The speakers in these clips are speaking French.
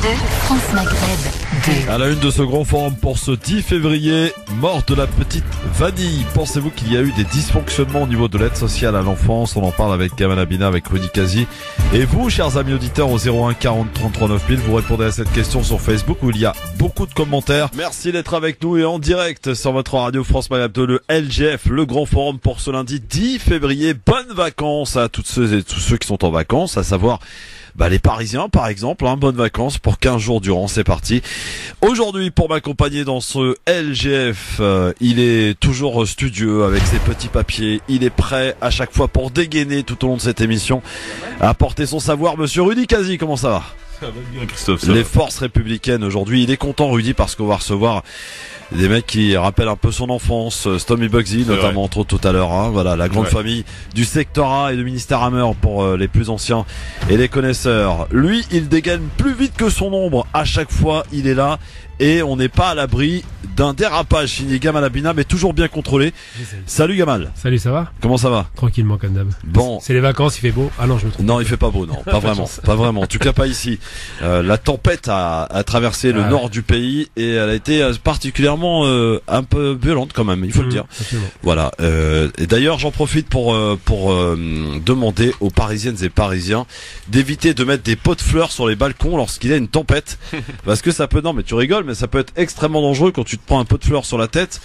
France Maghreb 2. À la une de ce grand forum pour ce 10 février, mort de la petite Vanille. Pensez-vous qu'il y a eu des dysfonctionnements au niveau de l'aide sociale à l'enfance? On en parle avec Gamal Abina, avec Rudy Kazi. Et vous, chers amis auditeurs, au 01 40 33 9000, vous répondez à cette question sur Facebook où il y a beaucoup de commentaires. Merci d'être avec nous et en direct sur votre radio France Maghreb 2, le LGF, le grand forum pour ce lundi 10 février. Bonnes vacances à toutes ceux et tous ceux qui sont en vacances, à savoir les Parisiens par exemple, bonnes vacances pour 15 jours durant, c'est parti. Aujourd'hui, pour m'accompagner dans ce LGF, il est toujours studieux avec ses petits papiers, il est prêt à chaque fois pour dégainer tout au long de cette émission, à apporter son savoir. Monsieur Rudy Kazi, comment ça va? Ça va bien, Christophe. Les forces républicaines aujourd'hui, il est content Rudy parce qu'on va recevoir des mecs qui rappellent un peu son enfance, Stomy Bugsy notamment, entre autres tout à l'heure, voilà, la grande famille du secteur A et du ministère Hammer pour les plus anciens et les connaisseurs. Lui, il dégaine plus vite que son ombre, à chaque fois il est là et on n'est pas à l'abri d'un dérapage signé Gamal Abina, mais toujours bien contrôlé. Salut Gamal. Salut, ça va? Comment ça va? Tranquillement comme d'hab. Bon. C'est les vacances, il fait beau. Ah non, je me trompe. Non, il fait pas beau, non, pas vraiment, pas vraiment. En tout cas, pas ici. La tempête a traversé le nord du pays et elle a été particulièrement un peu violente quand même, il faut le dire. Absolument. Voilà. Et d'ailleurs, j'en profite pour demander aux Parisiennes et Parisiens d'éviter de mettre des pots de fleurs sur les balcons lorsqu'il y a une tempête, parce que ça peut. Non, mais tu rigoles, mais ça peut être extrêmement dangereux quand tu te prends un pot de fleurs sur la tête.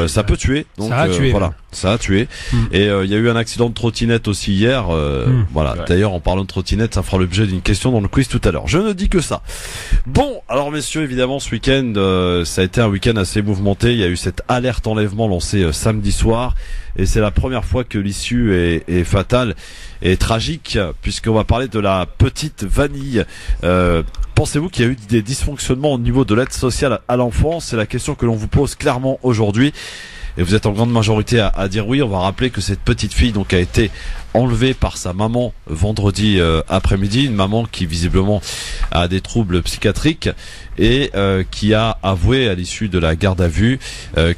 Ça peut tuer. Donc, ça a tué. Voilà. Ça a tué. Et il y a eu un accident de trottinette aussi hier. Voilà. Ouais. D'ailleurs, en parlant de trottinette, ça fera l'objet d'une question dans le quiz tout à l'heure. Je ne dis que ça. Bon, alors messieurs, évidemment, ce week-end, ça a été un week-end assez mouvementé. Il y a eu cette alerte enlèvement lancée samedi soir. Et c'est la première fois que l'issue est fatale et tragique, puisqu'on va parler de la petite Vanille. Pensez-vous qu'il y a eu des dysfonctionnements au niveau de l'aide sociale à l'enfance? C'est la question que l'on vous pose clairement aujourd'hui. Et vous êtes en grande majorité à dire oui. On va rappeler que cette petite fille donc a été enlevée par sa maman vendredi après-midi, une maman qui visiblement a des troubles psychiatriques et qui a avoué à l'issue de la garde à vue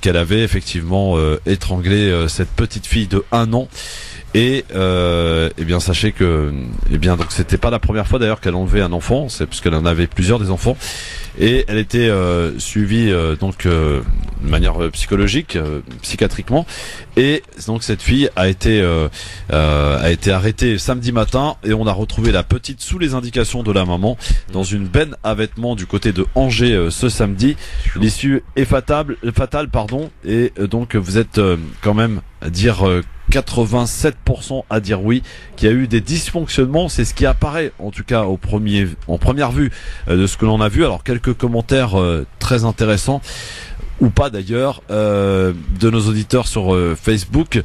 qu'elle avait effectivement étranglé cette petite fille de 1 an. Et bien sachez que donc c'était pas la première fois d'ailleurs qu'elle enlevait un enfant, c'est puisqu'elle en avait plusieurs des enfants, et elle était suivie de manière psychologique, psychiatriquement, et donc cette fille a été arrêtée samedi matin et on a retrouvé la petite sous les indications de la maman dans une benne à vêtements du côté de Angers ce samedi. L'issue est fatale et donc vous êtes quand même à dire 87% à dire oui, qu'il y a eu des dysfonctionnements. C'est ce qui apparaît en tout cas en première vue de ce que l'on a vu. Alors quelques commentaires très intéressants ou pas d'ailleurs de nos auditeurs sur Facebook.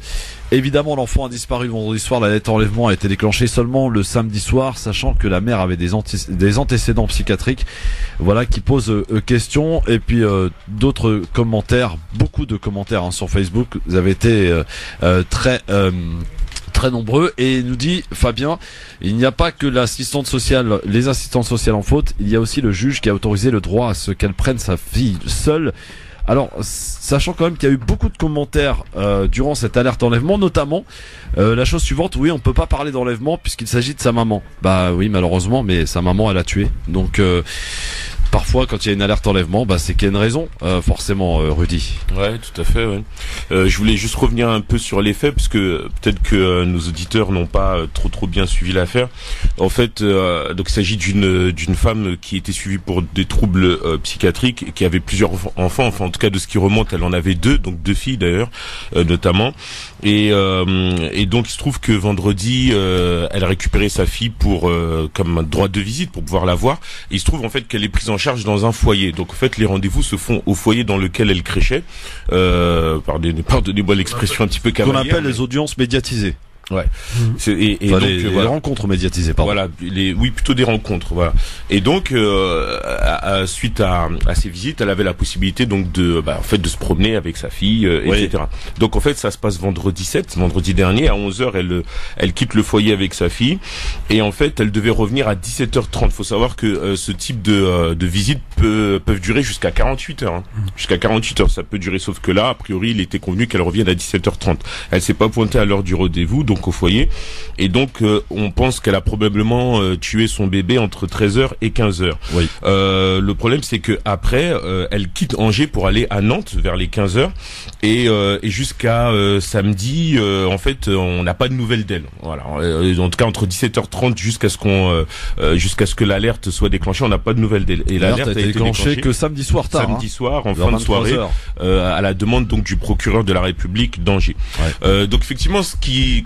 Évidemment, l'enfant a disparu vendredi soir. La lettre d'enlèvement a été déclenchée seulement le samedi soir, sachant que la mère avait des antécédents psychiatriques. Voilà qui pose question. Et puis d'autres commentaires, beaucoup de commentaires sur Facebook. Vous avez été très nombreux, et nous dit Fabien, il n'y a pas que les assistantes sociales en faute, il y a aussi le juge qui a autorisé le droit à ce qu'elle prenne sa fille seule. Alors, sachant quand même qu'il y a eu beaucoup de commentaires durant cette alerte enlèvement, notamment la chose suivante: oui, on peut pas parler d'enlèvement puisqu'il s'agit de sa maman. Bah oui, malheureusement, mais sa maman, elle a tué. Donc parfois, quand il y a une alerte enlèvement, c'est qu'il y a une raison, forcément, Rudy. Ouais, tout à fait. Ouais. Je voulais juste revenir un peu sur les faits, parce que peut-être que nos auditeurs n'ont pas trop bien suivi l'affaire. En fait, donc il s'agit d'une femme qui était suivie pour des troubles psychiatriques, et qui avait plusieurs enfants. Enfin, en tout cas, de ce qui remonte, elle en avait 2, donc 2 filles d'ailleurs, notamment. Et donc il se trouve que vendredi, elle a récupéré sa fille pour comme un droit de visite pour pouvoir la voir. Et il se trouve en fait qu'elle est prise en charge dans un foyer. Donc en fait les rendez-vous se font au foyer dans lequel elle créchait. Pardonnez-moi l'expression un petit peu cavalière. Qu'on appelle les audiences médiatisées. Ouais. Et donc les rencontres médiatisées, pardon. Voilà, plutôt des rencontres, voilà. Et donc suite à ces visites, elle avait la possibilité donc de se promener avec sa fille, etc. Donc en fait, ça se passe vendredi dernier à 11h, elle quitte le foyer avec sa fille, et en fait, elle devait revenir à 17h30. Faut savoir que ce type de visites peuvent durer jusqu'à 48 heures. Jusqu'à 48 heures, ça peut durer, sauf que là, a priori, il était convenu qu'elle revienne à 17h30. Elle s'est pas pointée à l'heure du rendez-vous. donc au foyer. Et donc, on pense qu'elle a probablement tué son bébé entre 13h et 15h. Oui. Le problème, c'est que après, elle quitte Angers pour aller à Nantes vers les 15h. Et jusqu'à samedi, en fait, on n'a pas de nouvelles d'elle. Voilà. En tout cas, entre 17h30 jusqu'à ce que l'alerte soit déclenchée, on n'a pas de nouvelles d'elle. Et l'alerte a été déclenchée que samedi soir tard. Samedi soir, en fin de soirée, à la demande donc du procureur de la République d'Angers. Ouais. Donc effectivement,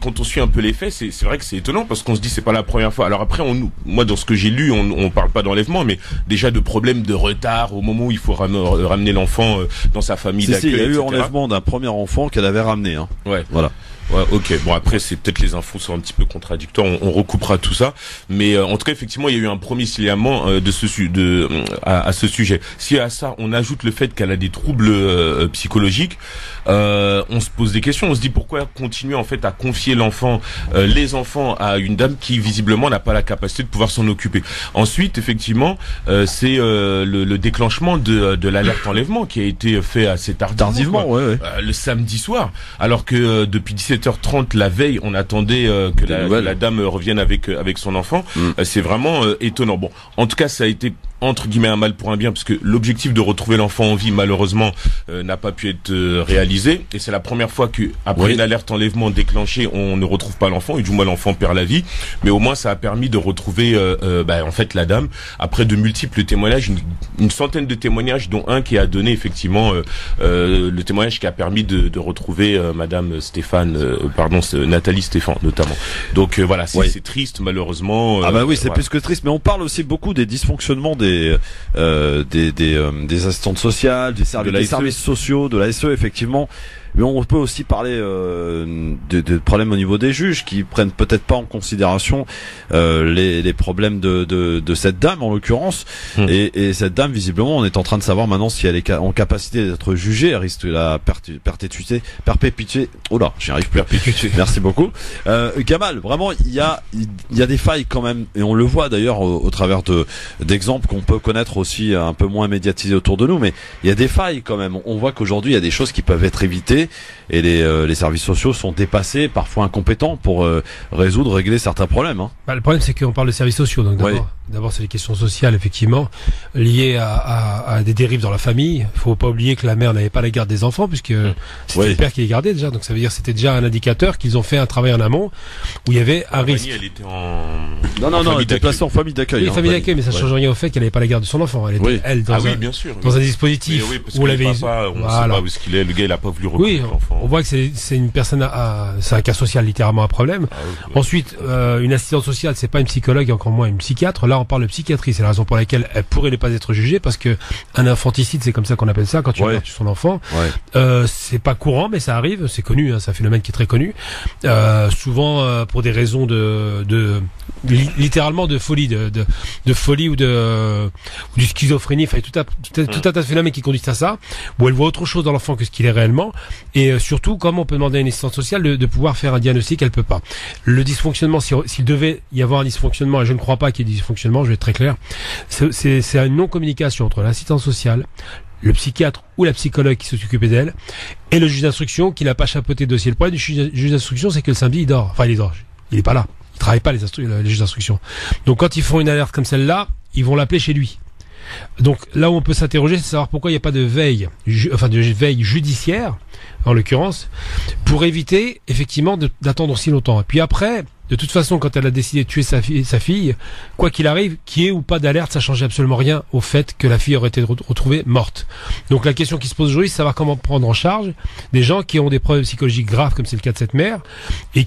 quand on suit un peu les faits, c'est vrai que c'est étonnant parce qu'on se dit c'est pas la première fois. Alors après, moi dans ce que j'ai lu, on parle pas d'enlèvement, mais déjà de problèmes de retard au moment où il faut ramener l'enfant dans sa famille d'accueil. Il y a eu etc. enlèvement d'un premier enfant qu'elle avait ramené. Hein. Ouais. Voilà. Ouais, ok. Bon, après, c'est peut-être les infos sont un petit peu contradictoires. On recoupera tout ça. Mais en tout cas, effectivement, il y a eu un premier signalement à ce sujet. Si à ça, on ajoute le fait qu'elle a des troubles psychologiques, on se pose des questions. On se dit pourquoi continuer en fait à confier les enfants à une dame qui visiblement n'a pas la capacité de pouvoir s'en occuper. Ensuite, effectivement, c'est le déclenchement de l'alerte enlèvement qui a été fait assez tardivement, ouais. le samedi soir, alors que depuis 17h30 la veille, on attendait que la dame revienne avec son enfant. C'est vraiment étonnant. Bon, en tout cas, ça a été entre guillemets un mal pour un bien, parce que l'objectif de retrouver l'enfant en vie, malheureusement, n'a pas pu être réalisé. Et c'est la première fois qu'après une alerte enlèvement déclenchée, on ne retrouve pas l'enfant, et du moins l'enfant perd la vie. Mais au moins, ça a permis de retrouver en fait la dame, après de multiples témoignages, une centaine de témoignages, dont un qui a donné effectivement le témoignage qui a permis de retrouver Madame Nathalie Stéphan notamment. Donc voilà, c'est triste malheureusement. C'est plus que triste, mais on parle aussi beaucoup des dysfonctionnements des assistantes sociales, des services sociaux, de la SE effectivement. Mais on peut aussi parler de problèmes au niveau des juges qui prennent peut-être pas en considération les problèmes de cette dame en l'occurrence. Et cette dame, visiblement, on est en train de savoir maintenant si elle est en capacité d'être jugée. Elle risque la perpétuité. Oh là, j'y arrive plus. Perpétuité. Merci beaucoup. Gamal, vraiment, il y a des failles quand même, et on le voit d'ailleurs au travers d'exemples qu'on peut connaître aussi un peu moins médiatisés autour de nous. Mais il y a des failles quand même. On voit qu'aujourd'hui, il y a des choses qui peuvent être évitées. Et les services sociaux sont dépassés, parfois incompétents pour régler certains problèmes. Hein. Le problème, c'est qu'on parle de services sociaux. Donc d'abord, c'est les questions sociales, effectivement, liées à des dérives dans la famille. Il faut pas oublier que la mère n'avait pas la garde des enfants, puisque c'était le père qui les gardait déjà. Donc ça veut dire que c'était déjà un indicateur qu'ils ont fait un travail en amont où il y avait un risque. Elle était elle était placée en famille d'accueil. Oui, famille d'accueil, mais ça change rien au fait qu'elle n'avait pas la garde de son enfant. Elle était bien sûr, dans un dispositif où elle avait. On sait pas où est-ce qu'il est. Le gars, il a pas voulu recruter. Oui, on voit que c'est une personne c'est un cas social littéralement un problème. Ensuite, une assistante sociale, c'est pas une psychologue et encore moins une psychiatre. Là, on parle de psychiatrie. C'est la raison pour laquelle elle pourrait ne pas être jugée, parce que un infanticide, c'est comme ça qu'on appelle ça quand tu as perdu son enfant. C'est pas courant, mais ça arrive. C'est connu. C'est un phénomène qui est très connu. Souvent pour des raisons littéralement de folie, de folie ou de schizophrénie. Enfin, tout un tas de phénomènes qui conduisent à ça, où elle voit autre chose dans l'enfant que ce qu'il est réellement. Et surtout, comment on peut demander à une assistante sociale de pouvoir faire un diagnostic, elle peut pas. Le dysfonctionnement, s'il devait y avoir un dysfonctionnement, et je ne crois pas qu'il y ait dysfonctionnement, je vais être très clair, c'est une non-communication entre l'assistante sociale, le psychiatre ou la psychologue qui s'occupait d'elle, et le juge d'instruction qui n'a pas chapeauté le dossier. Le problème du juge d'instruction, c'est que le samedi, il dort. Enfin, il dort. Il est pas là. Il travaille pas les juges d'instruction. Donc, quand ils font une alerte comme celle-là, ils vont l'appeler chez lui. Donc là où on peut s'interroger, c'est savoir pourquoi il n'y a pas de veille, de veille judiciaire, en l'occurrence, pour éviter effectivement d'attendre aussi longtemps. Et puis après, de toute façon, quand elle a décidé de tuer sa fille, quoi qu'il arrive, qu'il y ait ou pas d'alerte, ça changeait absolument rien au fait que la fille aurait été retrouvée morte. Donc la question qui se pose aujourd'hui, c'est savoir comment prendre en charge des gens qui ont des problèmes psychologiques graves, comme c'est le cas de cette mère, et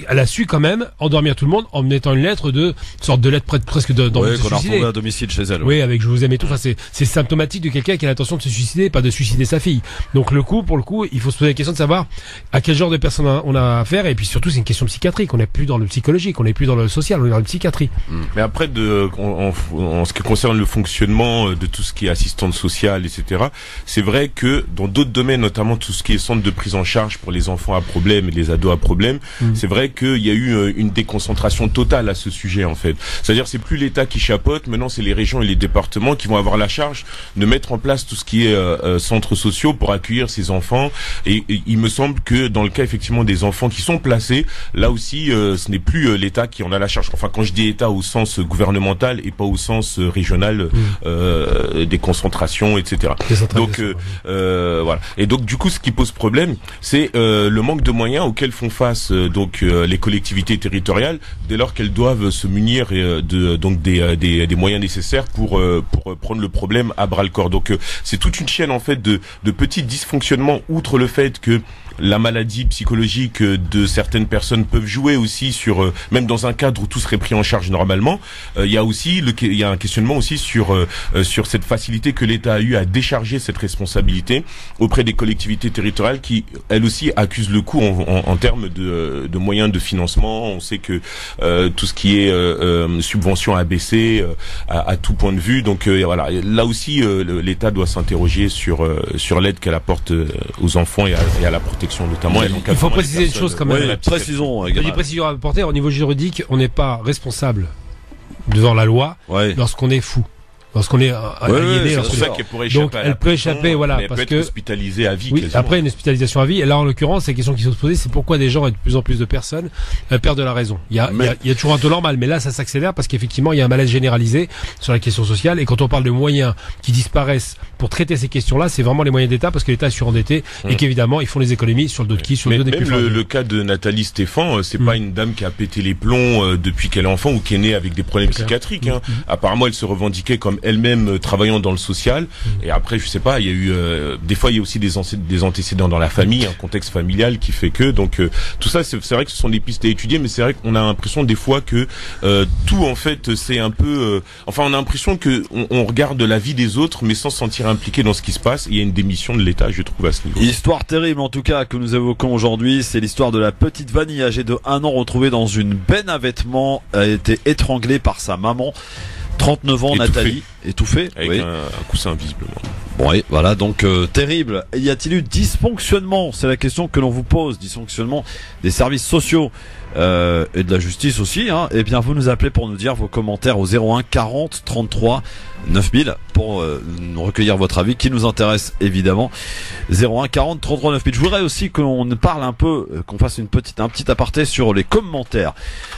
elle a su quand même endormir tout le monde en mettant une lettre sorte de lettre presque d'envie de se qu'on a suicider. retrouvé à domicile chez elle. Oui, avec je vous aime et tout. Enfin, c'est symptomatique de quelqu'un qui a l'intention de se suicider, pas de suicider sa fille. Donc pour le coup, il faut se poser la question de savoir à quel genre de personne on a affaire, et puis surtout c'est une question psychiatrique. On n'est plus dans le psychologique, on n'est plus dans le social, on est dans la psychiatrie. Mais après, en ce qui concerne le fonctionnement de tout ce qui est assistante sociale, etc., c'est vrai que dans d'autres domaines, notamment tout ce qui est centre de prise en charge pour les enfants à problème et les ados à problème, c'est vrai qu'il y a eu une déconcentration totale à ce sujet en fait. C'est-à-dire c'est plus l'État qui chapeaute, maintenant c'est les régions et les départements qui vont avoir la charge de mettre en place tout ce qui est centres sociaux pour accueillir ces enfants. Et il me semble que dans le cas effectivement des enfants qui sont placés, là aussi ce n'est plus l'État qui en a la charge. Enfin quand je dis État au sens gouvernemental et pas au sens régional des concentrations, etc. Donc voilà. Et donc du coup ce qui pose problème, c'est le manque de moyens auxquels font face les collectivités territoriales dès lors qu'elles doivent se munir des moyens nécessaires pour prendre le problème à bras le corps. Donc c'est toute une chaîne en fait de petits dysfonctionnements, outre le fait que la maladie psychologique de certaines personnes peuvent jouer aussi sur même dans un cadre où tout serait pris en charge normalement. Il y a un questionnement aussi sur cette facilité que l'État a eu à décharger cette responsabilité auprès des collectivités territoriales qui elles aussi accusent le coup en termes de moyens de financement. On sait que tout ce qui est subvention a baissé à tout point de vue. Donc voilà, là aussi l'État doit s'interroger sur l'aide qu'elle apporte aux enfants et à la protection notamment. Il faut préciser une chose quand même. Oui, précisons. Une précision à apporter au niveau juridique, on n'est pas responsable devant la loi lorsqu'on est fou. Lorsqu'on est aliéné, c'est pour ça qu'elle pourrait échapper. Donc elle peut échapper, voilà, elle parce peut être hospitalisée à vie. Oui, après une hospitalisation à vie. Et là, en l'occurrence, la question qui se pose, c'est pourquoi des gens et de plus en plus de personnes perdent de la raison. Il y a toujours un taux normal, mais là, ça s'accélère parce qu'effectivement, il y a un malaise généralisé sur la question sociale. Et quand on parle de moyens qui disparaissent pour traiter ces questions-là, c'est vraiment les moyens d'État parce que l'État est surendetté et qu'évidemment, ils font les économies sur le dos de qui, sur le dos des plus forts. Le cas de Nathalie Stéphan, c'est pas une dame qui a pété les plombs depuis qu'elle est enfant ou qui est née avec des problèmes psychiatriques. Apparemment, elle se revendiquait comme elle-même travaillant dans le social. Et après, je sais pas, il y a eu des fois il y a aussi des antécédents dans la famille, un contexte familial qui fait que tout ça, c'est vrai que ce sont des pistes à étudier, mais c'est vrai qu'on a l'impression des fois que tout en fait c'est un peu on a l'impression que on regarde la vie des autres mais sans se sentir impliqué dans ce qui se passe. Il y a une démission de l'État, je trouve, à ce niveau. Histoire terrible en tout cas que nous évoquons aujourd'hui, c'est l'histoire de la petite Vanille âgée de 1 an retrouvée dans une benne à vêtements, a été étranglée par sa maman. 39 ans, Nathalie, étouffée avec un coussin visiblement. Bon, oui, voilà, donc terrible. Y a-t-il eu dysfonctionnement? C'est la question que l'on vous pose. Dysfonctionnement des services sociaux et de la justice aussi. Eh bien, vous nous appelez pour nous dire vos commentaires au 01 40 33 9000 pour recueillir votre avis qui nous intéresse évidemment. 01 40 33 9000. Je voudrais aussi qu'on parle un peu, qu'on fasse un petit aparté sur les commentaires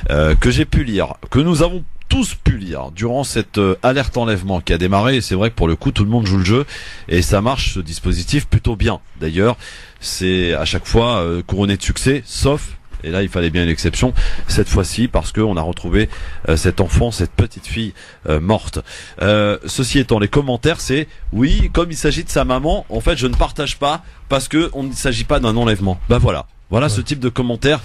que j'ai pu lire, que nous avons tous pu lire durant cette alerte enlèvement qui a démarré. Et c'est vrai que pour le coup tout le monde joue le jeu et ça marche, ce dispositif, plutôt bien. D'ailleurs c'est à chaque fois couronné de succès, sauf, et là il fallait bien une exception cette fois-ci, parce qu'on a retrouvé cet enfant, cette petite fille morte. Ceci étant, les commentaires c'est oui, comme il s'agit de sa maman, en fait je ne partage pas parce que il ne s'agit pas d'un enlèvement. Voilà ce type de commentaires.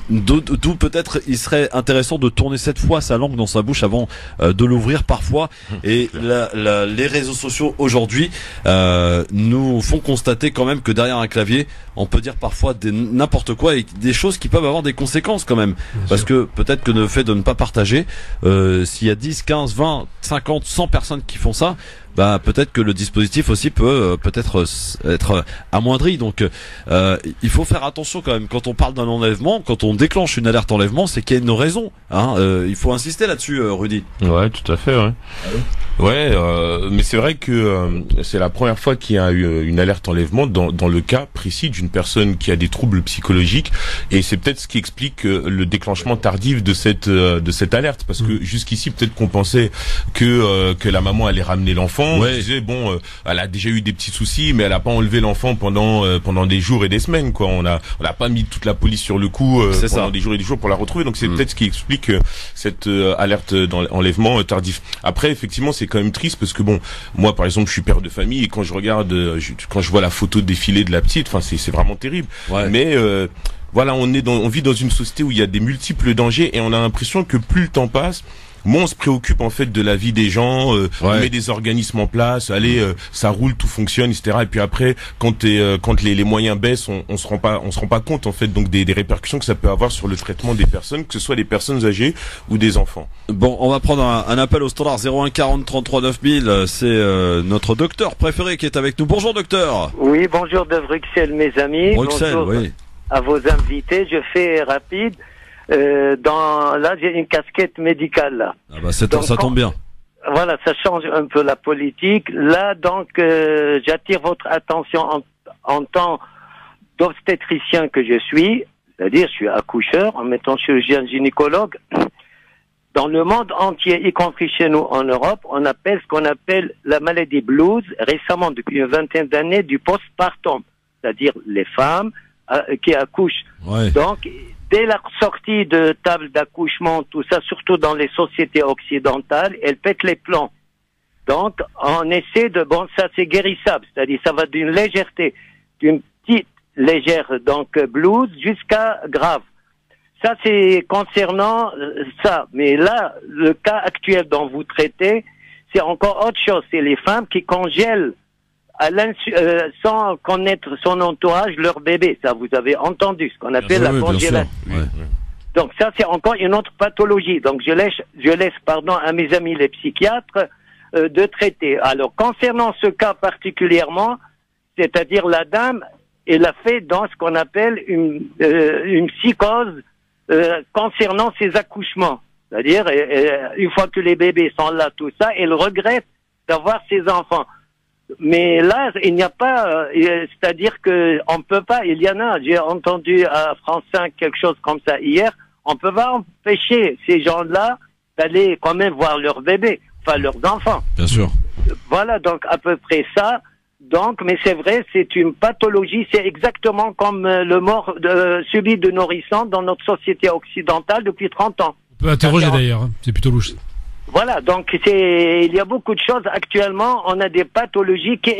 D'où peut-être il serait intéressant de tourner cette fois sa langue dans sa bouche avant de l'ouvrir parfois. Et les réseaux sociaux aujourd'hui nous font constater quand même que derrière un clavier on peut dire parfois n'importe quoi et des choses qui peuvent avoir des conséquences quand même. Parce que peut-être que le fait de ne pas partager, s'il y a 10, 15, 20, 50, 100 personnes qui font ça, peut-être que le dispositif aussi peut peut-être être amoindri. Donc il faut faire attention quand même quand on parle d'un enlèvement, quand on déclenche une alerte enlèvement, c'est qu'il y a une raison. Il faut insister là-dessus, Rudy. Ouais, tout à fait. Ouais. Mais c'est vrai que c'est la première fois qu'il y a eu une alerte enlèvement dans le cas précis d'une personne qui a des troubles psychologiques, et c'est peut-être ce qui explique le déclenchement tardif de cette alerte, parce que jusqu'ici peut-être qu'on pensait que la maman allait ramener l'enfant. On disait elle a déjà eu des petits soucis, mais elle a pas enlevé l'enfant pendant des jours et des semaines, quoi. On a pas mis toute la police sur le coup pendant des jours et des jours pour la retrouver. Donc c'est peut-être ce qui explique cette alerte d'enlèvement tardif. Après effectivement c'est quand même triste parce que moi par exemple je suis père de famille et quand je regarde quand je vois la photo défilée de la petite, c'est vraiment terrible. Mais voilà, on vit dans une société où il y a des multiples dangers et on a l'impression que plus le temps passe, moins on se préoccupe en fait de la vie des gens, on met des organismes en place, ça roule, tout fonctionne, etc. Et puis après, quand les moyens baissent, on se rend pas compte en fait donc des répercussions que ça peut avoir sur le traitement des personnes, que ce soit des personnes âgées ou des enfants. Bon, on va prendre un appel au standard 01 40 33 9000. C'est notre docteur préféré qui est avec nous. Bonjour docteur. Oui, bonjour de Bruxelles mes amis. Bruxelles, bonjour. oui. à vos invités. Je fais rapide. Là, j'ai une casquette médicale là. Ah bah ça tombe bien. Voilà, ça change un peu la politique. Là, donc, j'attire votre attention en tant d'obstétricien que je suis, c'est-à-dire je suis accoucheur, en mettant chirurgien gynécologue. Dans le monde entier, y compris chez nous en Europe, on appelle ce qu'on appelle la maladie blues, récemment depuis une vingtaine d'années, du postpartum, c'est-à-dire les femmes qui accouchent. Ouais. Donc, dès la sortie de table d'accouchement, tout ça, surtout dans les sociétés occidentales, elles pètent les plombs. Donc, on essaie ça c'est guérissable, c'est-à-dire ça va d'une légèreté, d'une petite légère, donc blues, jusqu'à grave. Ça, c'est concernant ça. Mais là, le cas actuel dont vous traitez, c'est encore autre chose. C'est les femmes qui congèlent sans connaître son entourage leur bébé. Ça, vous avez entendu, ce qu'on appelle la congélation. Ouais. Donc ça, c'est encore une autre pathologie. Donc je laisse à mes amis les psychiatres de traiter. Alors, concernant ce cas particulièrement, c'est-à-dire la dame, elle a fait dans ce qu'on appelle une psychose concernant ses accouchements. C'est-à-dire, une fois que les bébés sont là, tout ça, elle regrette d'avoir ses enfants. Mais là, il n'y a pas, c'est-à-dire que on peut pas, il y en a, j'ai entendu à France 5 quelque chose comme ça hier, on peut pas empêcher ces gens-là d'aller quand même voir leurs bébés, enfin leurs enfants. Bien sûr. Voilà, donc à peu près ça. Donc, mais c'est vrai, c'est une pathologie, c'est exactement comme le mort subi de nourrissons dans notre société occidentale depuis 30 ans. On peut interroger d'ailleurs, c'est plutôt louche. Voilà, donc il y a beaucoup de choses actuellement, on a des pathologies qui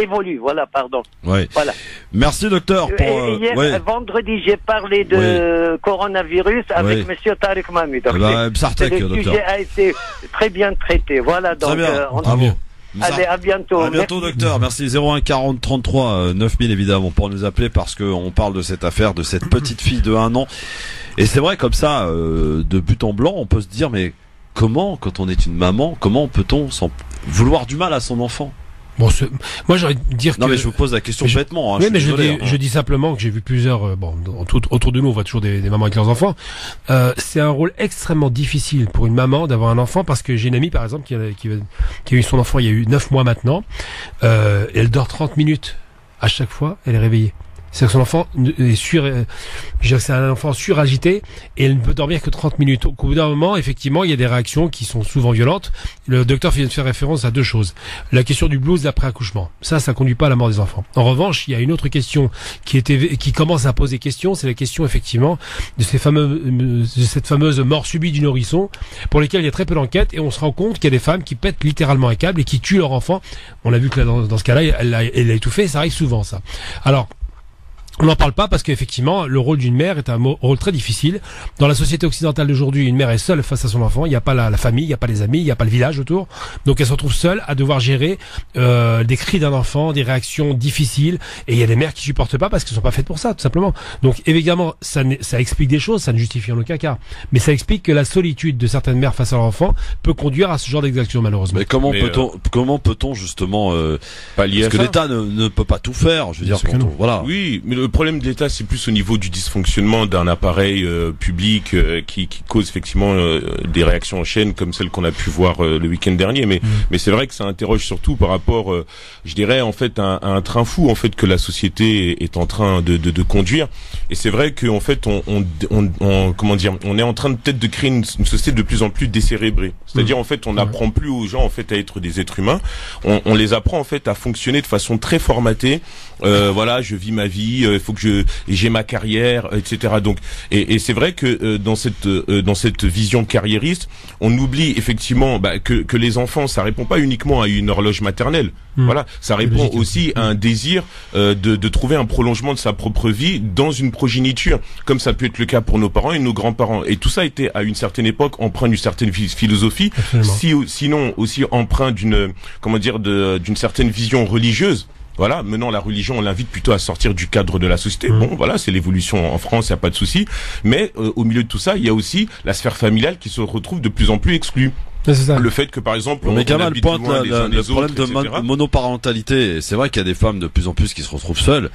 évoluent, voilà, pardon. Ouais. Voilà. Merci docteur. Hier, vendredi, j'ai parlé de coronavirus avec monsieur Tariq Mami. Donc, le sujet a été très bien traité, voilà. Donc, très bien, bravo. Allez, à bientôt. À bientôt, docteur. Merci. 01 40 33 9000 évidemment pour nous appeler parce que on parle de cette affaire de cette petite fille de 1 an. Et c'est vrai comme ça, de but en blanc, on peut se dire mais comment, quand on est une maman, comment peut-on vouloir du mal à son enfant? Bon, moi j'aurais dire que... Non mais je vous pose la question bêtement. Hein, oui, mais je dis simplement que j'ai vu plusieurs... autour de nous, on voit toujours des mamans avec leurs enfants. C'est un rôle extrêmement difficile pour une maman d'avoir un enfant parce que j'ai une amie, par exemple, qui a eu son enfant il y a eu 9 mois maintenant. Elle dort 30 minutes à chaque fois, elle est réveillée. C'est-à-dire que son enfant c'est un enfant suragité et elle ne peut dormir que 30 minutes. Au bout d'un moment, effectivement, il y a des réactions qui sont souvent violentes. Le docteur vient de faire référence à 2 choses. La question du blues d'après-accouchement. Ça conduit pas à la mort des enfants. En revanche, il y a une autre question qui commence à poser question, c'est la question, effectivement, de cette fameuse mort subie du nourrisson, pour lesquelles il y a très peu d'enquêtes et on se rend compte qu'il y a des femmes qui pètent littéralement un câble et qui tuent leur enfant. On a vu que là, dans ce cas-là, elle a étouffé, ça arrive souvent, ça. Alors, on n'en parle pas parce qu'effectivement, le rôle d'une mère est un rôle très difficile. Dans la société occidentale d'aujourd'hui, une mère est seule face à son enfant. Il n'y a pas la famille, il n'y a pas les amis, il n'y a pas le village autour. Donc elle se retrouve seule à devoir gérer des cris d'un enfant, des réactions difficiles. Et il y a des mères qui supportent pas parce qu'elles sont pas faites pour ça, tout simplement. Donc évidemment, ça explique des choses, ça ne justifie en aucun cas. Mais ça explique que la solitude de certaines mères face à leur enfant peut conduire à ce genre d'exaction, malheureusement. Mais comment peut-on justement parce que l'État ne peut pas tout faire. Je veux dire, voilà. Oui, mais le problème de l'État, c'est plus au niveau du dysfonctionnement d'un appareil public qui cause effectivement des réactions en chaîne comme celle qu'on a pu voir le week-end dernier. Mais c'est vrai que ça interroge surtout par rapport, je dirais en fait, à un train fou en fait que la société est en train de conduire. Et c'est vrai qu'en fait, on est en train peut-être de créer une société de plus en plus décérébrée. C'est-à-dire en fait, on n'apprend plus aux gens en fait à être des êtres humains. On les apprend en fait à fonctionner de façon très formatée. Voilà, je vis ma vie, il faut que j'ai ma carrière, etc. Donc, et c'est vrai que dans cette vision carriériste, on oublie effectivement que les enfants, ça répond pas uniquement à une horloge maternelle. Voilà, ça répond aussi à un désir de trouver un prolongement de sa propre vie dans une progéniture, comme ça peut être le cas pour nos parents et nos grands-parents. Et tout ça était à une certaine époque empreint d'une certaine philosophie, sinon aussi empreint d'une certaine vision religieuse. Voilà, maintenant la religion, on l'invite plutôt à sortir du cadre de la société. Bon, voilà, c'est l'évolution en France, il n'y a pas de souci. Mais au milieu de tout ça, il y a aussi la sphère familiale qui se retrouve de plus en plus exclue. Le fait que par exemple, mais Gamal pointe le problème de monoparentalité. C'est vrai qu'il y a des femmes de plus en plus qui se retrouvent seules.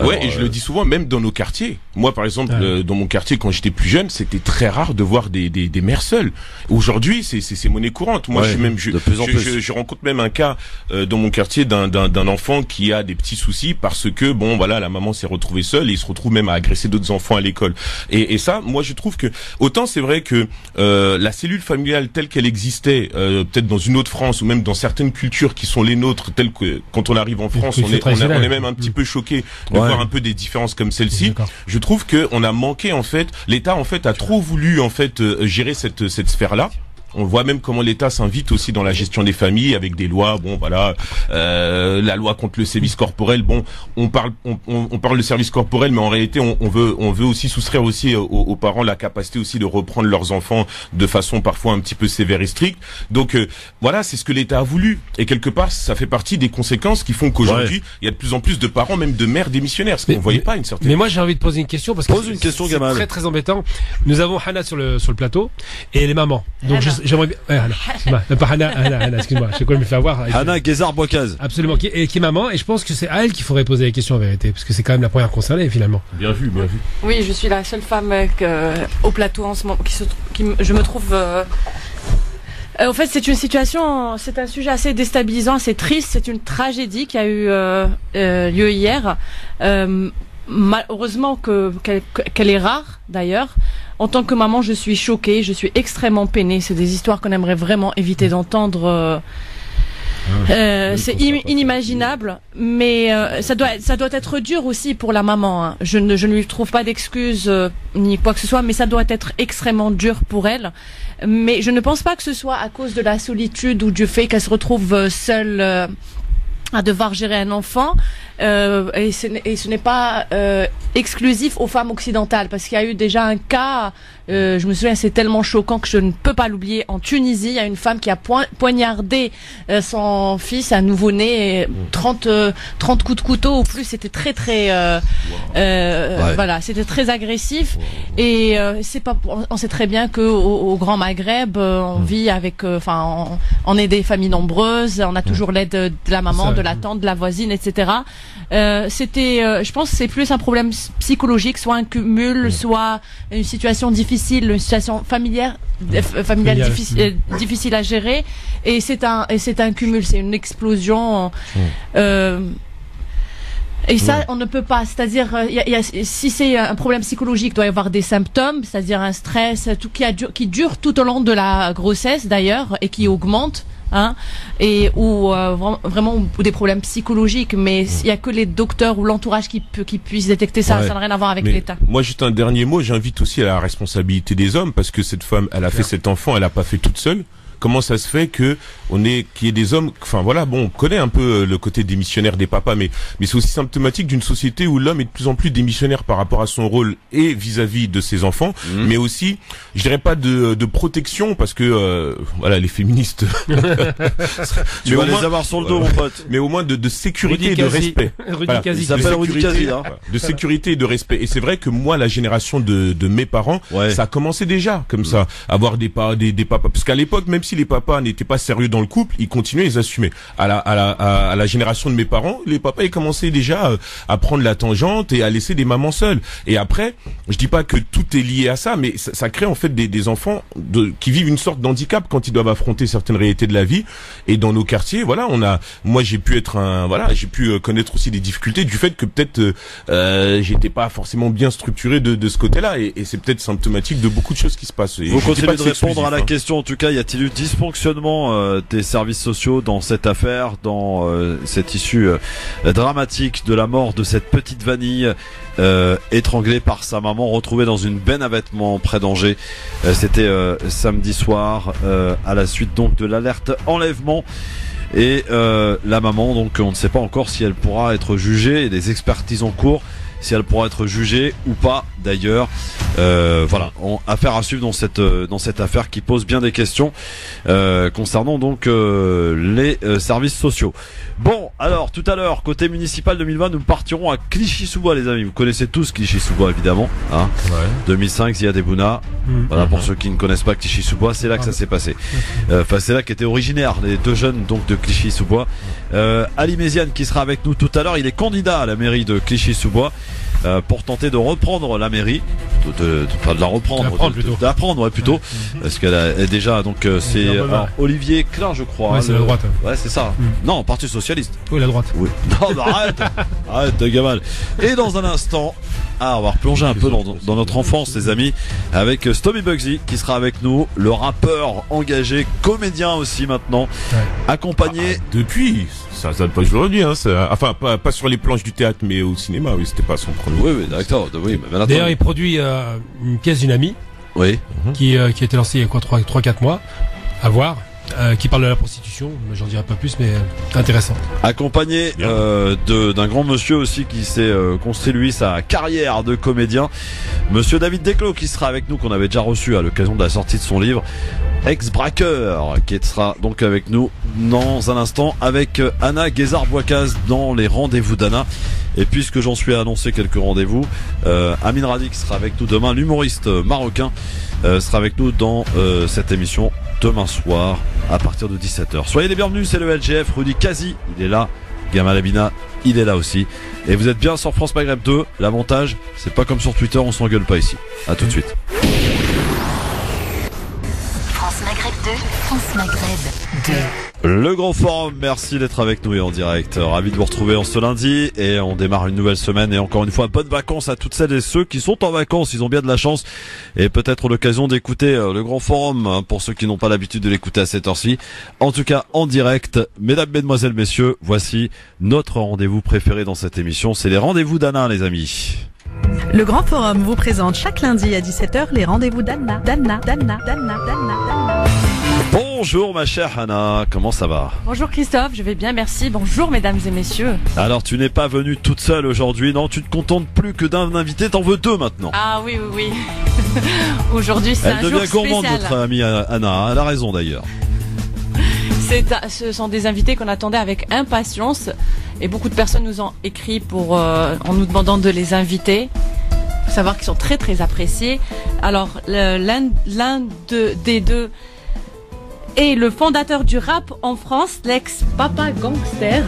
Ouais, et je le dis souvent, même dans nos quartiers. Moi, par exemple, dans mon quartier, quand j'étais plus jeune, c'était très rare de voir des mères seules. Aujourd'hui, c'est monnaie courante. Moi, je rencontre même un cas dans mon quartier d'un enfant qui a des petits soucis parce que bon, voilà, la maman s'est retrouvée seule et il se retrouve même à agresser d'autres enfants à l'école. Et ça, moi, je trouve que autant c'est vrai que la cellule familiale telle qu'elle existait peut-être dans une autre France ou même dans certaines cultures qui sont les nôtres, telles que quand on arrive en France, on est même un petit peu choqué de voir un peu des différences comme celle-ci. Je trouve que on a manqué en fait, l'État en fait a trop voulu en fait gérer cette sphère-là. On voit même comment l'État s'invite aussi dans la gestion des familles avec des lois. Bon, voilà, la loi contre le sévice corporel. Bon, on parle de service corporel, mais en réalité, on veut aussi soustraire aussi aux parents la capacité aussi de reprendre leurs enfants de façon parfois un petit peu sévère et stricte. Donc voilà, c'est ce que l'État a voulu. Et quelque part, ça fait partie des conséquences qui font qu'aujourd'hui, il y a de plus en plus de parents, même de mères démissionnaires, ce qu'on voyait pas une certaine. Mais moi, j'ai envie de poser une question parce que c'est Gamal. très très embêtant. Nous avons Hana sur le plateau et les mamans. Donc j'aimerais bien. Pas Hana, excuse-moi. Je sais quoi, je me fais avoir. Hana Guézard-Boicaz. Absolument. Qui est maman, et je pense que c'est à elle qu'il faudrait poser les questions en vérité, parce que c'est quand même la première concernée finalement. Bien vu, bien vu. Oui, je suis la seule femme au plateau en ce moment je me trouve. En fait, c'est un sujet assez déstabilisant, assez triste. C'est une tragédie qui a eu lieu hier. Malheureusement qu'elle est rare d'ailleurs. En tant que maman, je suis choquée, je suis extrêmement peinée. C'est des histoires qu'on aimerait vraiment éviter d'entendre. C'est inimaginable, mais ça doit être dur aussi pour la maman. Hein. Je ne lui trouve pas d'excuses ni quoi que ce soit, mais ça doit être extrêmement dur pour elle. Mais je ne pense pas que ce soit à cause de la solitude ou du fait qu'elle se retrouve seule à devoir gérer un enfant. Et ce n'est pas exclusif aux femmes occidentales, parce qu'il y a eu déjà un cas, je me souviens, c'est tellement choquant que je ne peux pas l'oublier, en Tunisie, il y a une femme qui a poignardé son fils, un nouveau-né, 30 coups de couteau ou plus. C'était très voilà, c'était très agressif. Et on sait très bien que au Grand Maghreb, on vit avec, on est des familles nombreuses, on a toujours l'aide de la maman, de la tante, de la voisine, etc. Je pense que c'est plus un problème psychologique, soit un cumul, soit une situation difficile, une situation familiale difficile à gérer, et c'est un cumul, c'est une explosion. Et ça, on ne peut pas. C'est-à-dire, si c'est un problème psychologique, il doit y avoir des symptômes, c'est-à-dire un stress, qui dure tout au long de la grossesse d'ailleurs, et qui augmente. Et vraiment des problèmes psychologiques, mais il y a que les docteurs ou l'entourage qui puissent détecter ça. Ça n'a rien à voir avec l'État. Moi, juste un dernier mot, j'invite aussi à la responsabilité des hommes, parce que cette femme, elle a fait cet enfant, elle a pas fait toute seule. Comment ça se fait qu'il y ait des hommes, enfin voilà, bon, on connaît un peu le côté démissionnaire des papas, mais c'est aussi symptomatique d'une société où l'homme est de plus en plus démissionnaire par rapport à son rôle et vis-à-vis de ses enfants, mais aussi, je dirais pas de protection, parce que voilà, les féministes tu vas les avoir sur le dos, mon pote, mais au moins de sécurité et de respect. Voilà. Il s'appelle Rudy Kazi, hein. De sécurité et de respect. Et c'est vrai que moi, la génération de mes parents, ça a commencé déjà comme ça, avoir des papas, parce qu'à l'époque, même si les papas n'étaient pas sérieux dans le couple, ils continuaient, ils assumaient. À la génération de mes parents, les papas, ils commençaient déjà à prendre la tangente et à laisser des mamans seules. Et après, je dis pas que tout est lié à ça, mais ça crée en fait des enfants qui vivent une sorte d'handicap quand ils doivent affronter certaines réalités de la vie. Et dans nos quartiers, voilà, moi j'ai pu connaître aussi des difficultés du fait que peut-être j'étais pas forcément bien structuré de ce côté-là, et c'est peut-être symptomatique de beaucoup de choses qui se passent. Et vous continuez de répondre à la question. En tout cas, y a-t-il eu dysfonctionnement des services sociaux dans cette affaire, dans cette issue dramatique de la mort de cette petite Vanille étranglée par sa maman, retrouvée dans une benne à vêtements près d'Angers. C'était samedi soir, à la suite donc de l'alerte enlèvement. Et la maman, donc on ne sait pas encore si elle pourra être jugée, et des expertises en cours, si elle pourra être jugée ou pas d'ailleurs. Voilà, affaire à suivre dans cette affaire qui pose bien des questions concernant donc les services sociaux. Bon, alors tout à l'heure côté municipal 2020, nous partirons à Clichy-sous-Bois, les amis. Vous connaissez tous Clichy-sous-Bois évidemment, hein. 2005, Ziad Ebouna. Voilà, pour ceux qui ne connaissent pas Clichy-sous-Bois, c'est là que ça s'est passé. Enfin, c'est là qu'étaient originaires les deux jeunes donc de Clichy-sous-Bois. Ali Méziane qui sera avec nous tout à l'heure. Il est candidat à la mairie de Clichy-sous-Bois pour tenter de reprendre la mairie, de la reprendre, d'apprendre plutôt, parce qu'elle est déjà donc c'est Olivier Klein, je crois. Ouais, c'est la droite. Ouais, c'est ça. Non, Parti socialiste. Oui, la droite. Oui. Non, bah, arrête, gamin. Et dans un instant, on va replonger un peu dans notre enfance, les amis, avec Stomy Bugsy qui sera avec nous, le rappeur engagé, comédien aussi maintenant, accompagné depuis. Ça date pas aujourd'hui, hein. Enfin, pas sur les planches du théâtre, mais au cinéma. Oui, c'était pas son premier. Oui, d'accord. Oui, mais d'ailleurs, il produit une pièce d'une amie. Oui. Qui a été lancée il y a quoi, 3-4 mois. À voir. Qui parle de la prostitution, j'en dirai pas plus, mais intéressant. Accompagné d'un grand monsieur aussi qui s'est construit lui sa carrière de comédien, monsieur David Desclos qui sera avec nous, qu'on avait déjà reçu à l'occasion de la sortie de son livre Ex-braqueur, qui sera donc avec nous dans un instant avec Anna Guézard-Boicaz dans les rendez-vous d'Anna. Et puisque j'en suis à annoncer quelques rendez-vous, Amin Radi qui sera avec nous demain, l'humoriste marocain, sera avec nous dans cette émission demain soir à partir de 17h. Soyez les bienvenus, c'est le LGF. Rudy Kazi, il est là. Gamal Abina, il est là aussi. Et vous êtes bien sur France Maghreb 2. L'avantage, c'est pas comme sur Twitter, on s'engueule pas ici. À tout de suite. France Maghreb 2, France Maghreb 2. Le Grand Forum, merci d'être avec nous et en direct. Ravi de vous retrouver en ce lundi et on démarre une nouvelle semaine et encore une fois bonnes vacances à toutes celles et ceux qui sont en vacances, ils ont bien de la chance et peut-être l'occasion d'écouter le Grand Forum pour ceux qui n'ont pas l'habitude de l'écouter à cette heure-ci. En tout cas en direct, mesdames, mesdemoiselles, messieurs, voici notre rendez-vous préféré dans cette émission, c'est les rendez-vous d'Anna, les amis. Le Grand Forum vous présente chaque lundi à 17h les rendez-vous d'Anna. Bonjour ma chère Anna, comment ça va? Bonjour Christophe, je vais bien, merci. Bonjour mesdames et messieurs. Alors tu n'es pas venue toute seule aujourd'hui, non? Tu ne te contentes plus que d'un invité, t'en veux deux maintenant. Ah oui. Aujourd'hui c'est un jour spécial. Elle devient gourmande notre amie Anna, elle a raison d'ailleurs. Ce sont des invités qu'on attendait avec impatience et beaucoup de personnes nous ont écrit en nous demandant de les inviter. Il faut savoir qu'ils sont très très appréciés. Alors l'un des deux est le fondateur du rap en France, l'ex-papa gangster,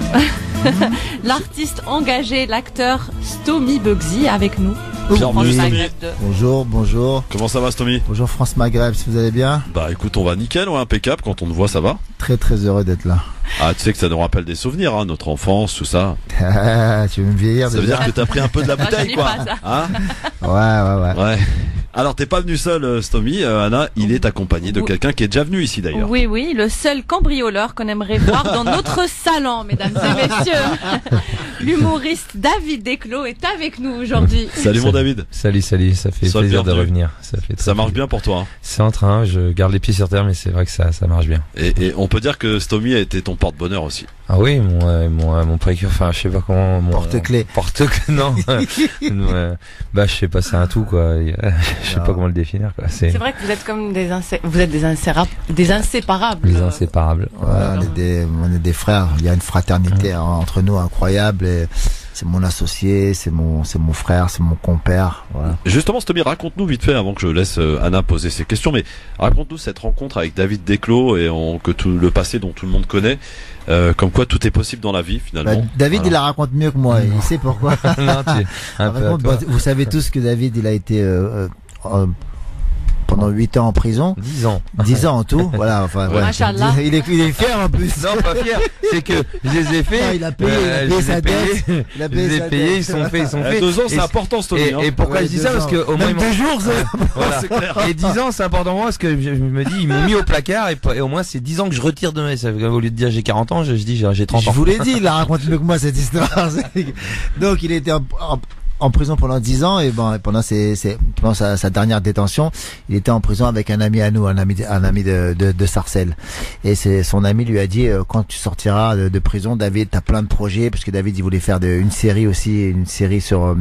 l'artiste engagé, l'acteur Stomy Bugsy avec nous. Bonjour. Comment ça va Stomy? Bonjour France Maghreb, si vous allez bien? Bah écoute, on va nickel, impeccable, quand on te voit ça va? Très heureux d'être là. Ah tu sais que ça nous rappelle des souvenirs, hein, notre enfance, tout ça. Tu veux me vieillir? Ça veut dire que t'as pris un peu de la bouteille quoi, hein? Ouais. Alors t'es pas venu seul Stomy, Anna, il est accompagné de quelqu'un qui est déjà venu ici d'ailleurs. Oui, le seul cambrioleur qu'on aimerait voir dans notre salon, mesdames et messieurs. L'humoriste David Desclos est avec nous aujourd'hui. Salut mon David. Salut, ça fait plaisir de revenir. Ça marche bien pour toi, hein? C'est en train, je garde les pieds sur terre mais c'est vrai que ça marche bien. Et on peut dire que Stomy a été ton porte-bonheur aussi. Ah oui, mon précurseur, enfin je sais pas comment, porte-clé, non. Bah je sais pas, c'est un tout quoi. Je sais pas comment le définir quoi. C'est vrai que vous êtes comme des inséparables. Des inséparables. Ouais, on est des frères. Il y a une fraternité entre nous incroyable. Et c'est mon associé, c'est mon frère, c'est mon compère. Voilà. Justement, Stomy, raconte-nous vite fait avant que je laisse Anna poser ses questions, mais raconte-nous cette rencontre avec David Desclos et que tout le passé dont tout le monde connaît. Comme quoi tout est possible dans la vie finalement. David il la raconte mieux que moi, il sait pourquoi. Vous savez tous que David il a été pendant 8 ans en prison. 10 ans en tout. Voilà, enfin, Machallah. Il est fier en plus. Non, pas fier. C'est que je les ai fait. Il a payé sa dette. Je les ai payés, ils sont faits. 2 ans, c'est important, Stomy. Et pourquoi je dis ça? Parce que au moins 2 jours, voilà. Et 10 ans, c'est important pour moi parce que je me dis, ils m'ont mis au placard et au moins c'est 10 ans que je retire de mes. Au lieu de dire j'ai 40 ans, je dis j'ai 30 ans. Je vous l'ai dit, il la raconte mieux que moi cette histoire. Donc il était en prison pendant 10 ans et pendant pendant sa dernière détention, il était en prison avec un ami à nous, un ami de Sarcelles. Et son ami lui a dit quand tu sortiras de prison, David, t'as plein de projets, parce que David il voulait faire une série sur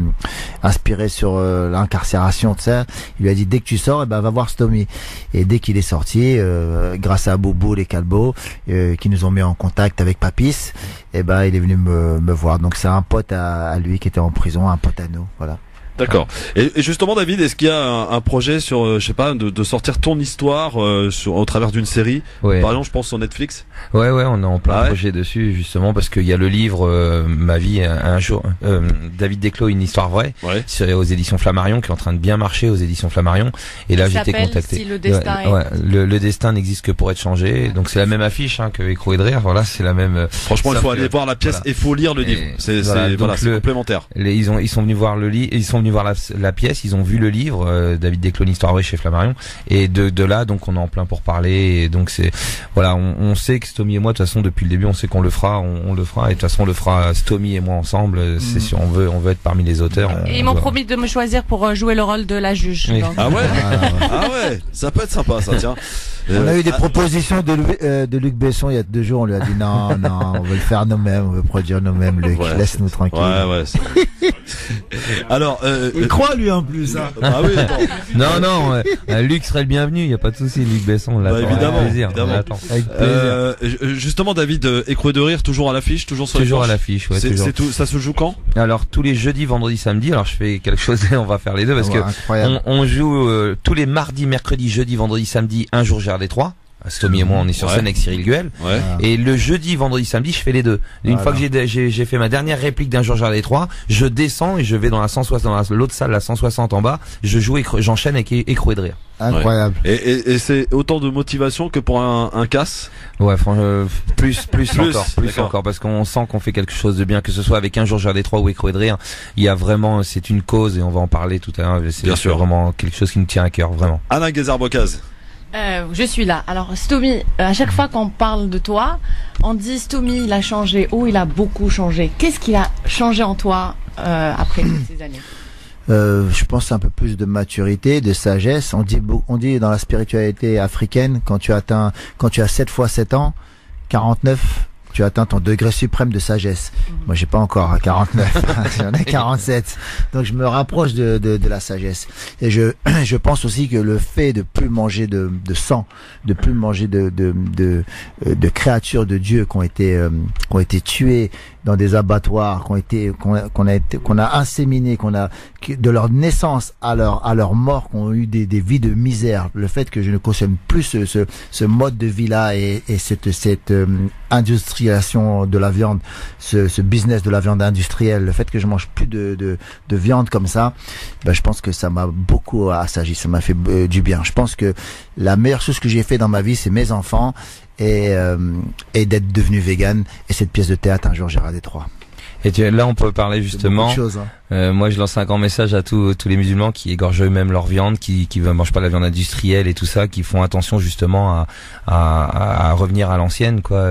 inspirée sur l'incarcération, tout ça. Il lui a dit dès que tu sors, va voir Stomy. Et dès qu'il est sorti, grâce à Boubou les Calbo qui nous ont mis en contact avec Papis, il est venu me voir. Donc c'est un pote à lui qui était en prison, un pote à nous, voilà. D'accord. Et justement, David, est-ce qu'il y a un projet sur, je sais pas, de sortir ton histoire au travers d'une série? Ouais. Par exemple, je pense sur Netflix. Ouais, on est en plein projet dessus, justement, parce qu'il y a le livre Ma vie un jour, David Desclos, une histoire vraie, aux éditions Flammarion, qui est en train de bien marcher aux éditions Flammarion. Et là, j'ai été contacté. Si le destin le destin n'existe que pour être changé. Donc c'est la même affiche que Écrou et de rire. Voilà, c'est la même. Franchement, il faut aller voir la pièce et faut lire le livre. C'est complémentaire. Ils sont venus voir le livre, ils sont venus voir la pièce, ils ont vu le livre David Desclos, une histoire vraie chez Flammarion, et de là donc on est en plein pour parler, et donc c'est voilà, on sait que Stomy et moi de toute façon depuis le début on sait qu'on le fera, on le fera, et de toute façon on le fera Stomy et moi ensemble, c'est sûr, on veut être parmi les auteurs. Et ils m'ont promis de me choisir pour jouer le rôle de la juge. Oui. Ah ouais, ça peut être sympa ça, tiens. On a eu des propositions de Luc Besson il y a 2 jours, on lui a dit non, on veut le faire nous-mêmes, on veut produire nous-mêmes, Luc, laisse-nous tranquille. Ouais. Alors, il croit lui en plus, hein. Ah oui, non, Luc serait le bienvenu, il y a pas de souci, Luc Besson, on l'attend. Évidemment, avec plaisir. Avec plaisir. Justement, David, Écrou et de rire, toujours à l'affiche, toujours sur toujours à l'affiche, ouais. C'est tout, ça se joue quand? Alors tous les jeudis, vendredis, samedi. Alors je fais quelque chose, on va faire les deux parce que on joue tous les mardis, mercredis, jeudi, vendredi, samedi, un jour Gérard Détroit. Stomy et moi on est sur scène avec Cyril Guel, et le jeudi, vendredi, samedi je fais les deux. Une fois que j'ai fait ma dernière réplique d'un jour Gérard Détroit, je descends et je vais dans la 160, dans l'autre salle, la 160 en bas, je joue et j'enchaîne avec Écrou et de rire. Incroyable. Et c'est autant de motivation que pour un casse? Ouais, franchement, plus encore, parce qu'on sent qu'on fait quelque chose de bien, que ce soit avec un jour Gérard Détroit ou Écrou et de rire. Il y a vraiment, c'est une cause, et on va en parler tout à l'heure. C'est vraiment quelque chose qui nous tient à cœur, vraiment. Anna Guézard-Bocaz. Je suis là. Alors Stomy, à chaque fois qu'on parle de toi, on dit Stomy il a changé, il a beaucoup changé. Qu'est-ce qu'il a changé en toi après toutes ces années? Je pense un peu plus de maturité, de sagesse. On dit dans la spiritualité africaine, quand tu as 7 fois 7 ans, 49, tu atteins ton degré suprême de sagesse. Moi, j'ai pas encore 49, j'en ai 47. Donc, je me rapproche de la sagesse. Et je pense aussi que le fait de plus manger de sang, de plus manger de créatures de Dieu qui ont été tuées dans des abattoirs, qu'on a inséminés, de leur naissance à leur mort, qu'on a eu des vies de misère. Le fait que je ne consomme plus ce mode de vie-là et cette industrialisation de la viande, ce business de la viande industrielle, le fait que je mange plus de viande comme ça, je pense que ça m'a beaucoup assagi, ça m'a fait du bien. Je pense que la meilleure chose que j'ai fait dans ma vie, c'est mes enfants et d'être devenu vegan, et cette pièce de théâtre un jour Gérard Détroit. Et là on peut parler justement. Moi je lance un grand message à tous les musulmans qui égorgent eux-mêmes leur viande, qui ne mangent pas la viande industrielle et tout ça, qui font attention justement à revenir à l'ancienne, quoi,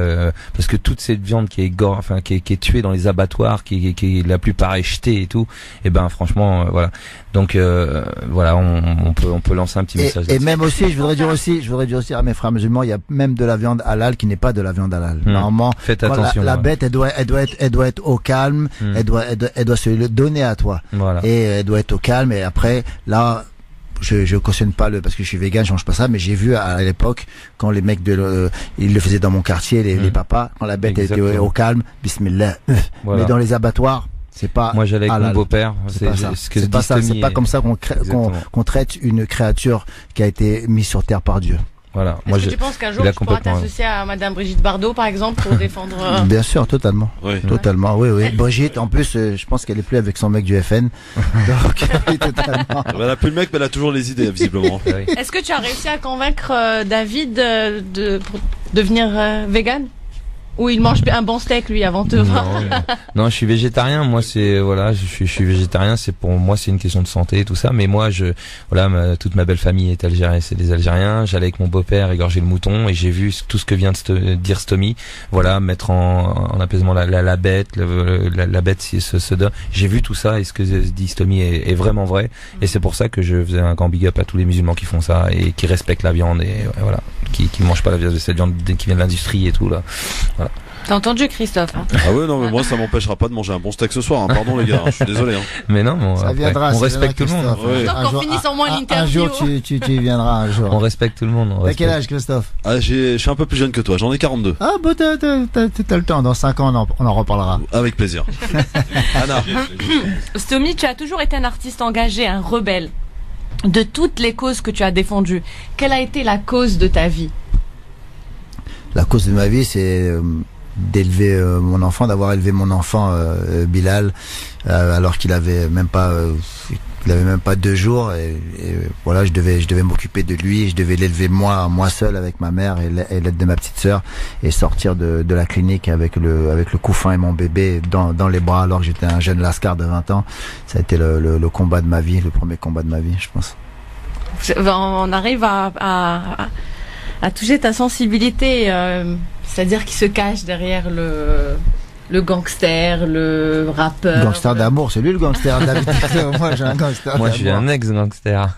parce que toute cette viande qui est tuée dans les abattoirs, qui la plupart est jetée et tout, et franchement voilà. Donc voilà, on peut lancer un petit message. Et même aussi, je voudrais dire aussi à mes frères musulmans, il y a même de la viande halal qui n'est pas de la viande halal. Normalement, faites attention. La bête, elle doit être au calme, elle doit se le donner à toi. Voilà. Et elle doit être au calme, et après, là, je cautionne pas parce que je suis vegan, je mange pas ça, mais j'ai vu à l'époque, quand les mecs ils le faisaient dans mon quartier, les papas, quand la bête était au calme, bismillah. Voilà. Mais dans les abattoirs, c'est pas. Moi j'allais avec mon beau-père. C'est pas ça. C'est pas comme ça qu'on traite une créature qui a été mise sur terre par Dieu. Voilà. Est-ce que tu penses qu'un jour tu pourras t'associer à Madame Brigitte Bardot, par exemple, pour défendre... Bien sûr, totalement. Oui. Totalement, oui. Brigitte, en plus, je pense qu'elle est plus avec son mec du FN. Donc, oui, totalement. Elle a plus le mec, mais elle a toujours les idées, visiblement. Est-ce que tu as réussi à convaincre David de devenir vegan? Ou il mange un bon steak lui avant tout. Non, je suis végétarien. Moi, c'est voilà, je suis végétarien. C'est pour moi, c'est une question de santé et tout ça. Mais moi, toute ma belle famille est algérienne, c'est des Algériens. J'allais avec mon beau-père égorger le mouton et j'ai vu tout ce que vient de dire Stomy. Voilà, mettre en apaisement la bête, la bête se donne. J'ai vu tout ça et ce que dit Stomy est vraiment vrai. Et c'est pour ça que je faisais un grand big up à tous les musulmans qui font ça et qui respectent la viande et voilà, qui mangent pas cette viande qui vient de l'industrie et tout là. Voilà. T'as entendu Christophe hein. Ah ouais, non mais moi ça m'empêchera pas de manger un bon steak ce soir, hein. Pardon les gars, je suis désolé. Hein. Mais non, bon, ça viendra, on respecte tout le monde. Ouais. Qu'on finisse en moins l'interview. Un jour tu y viendras un jour. On respecte tout le monde. T'as quel âge Christophe? Je suis un peu plus jeune que toi, j'en ai 42. Ah bah t'as le temps, dans 5 ans on en reparlera. Avec plaisir. Anna. Stomy, tu as toujours été un artiste engagé, un rebelle. De toutes les causes que tu as défendues, quelle a été la cause de ta vie? La cause de ma vie, c'est d'élever mon enfant, d'avoir élevé mon enfant Bilal, alors qu'il avait même pas 2 jours et voilà, je devais m'occuper de lui, je devais l'élever moi seul avec ma mère et l'aide de ma petite sœur et sortir de la clinique avec le couffin et mon bébé dans les bras alors que j'étais un jeune lascar de 20 ans. Ça a été le combat de ma vie, le premier combat de ma vie, je pense. On arrive à toucher ta sensibilité, c'est-à-dire qui se cache derrière le gangster, le rappeur. Gangster d'amour, c'est lui le gangster. Moi, j'ai un gangster. Moi, je suis un ex-gangster.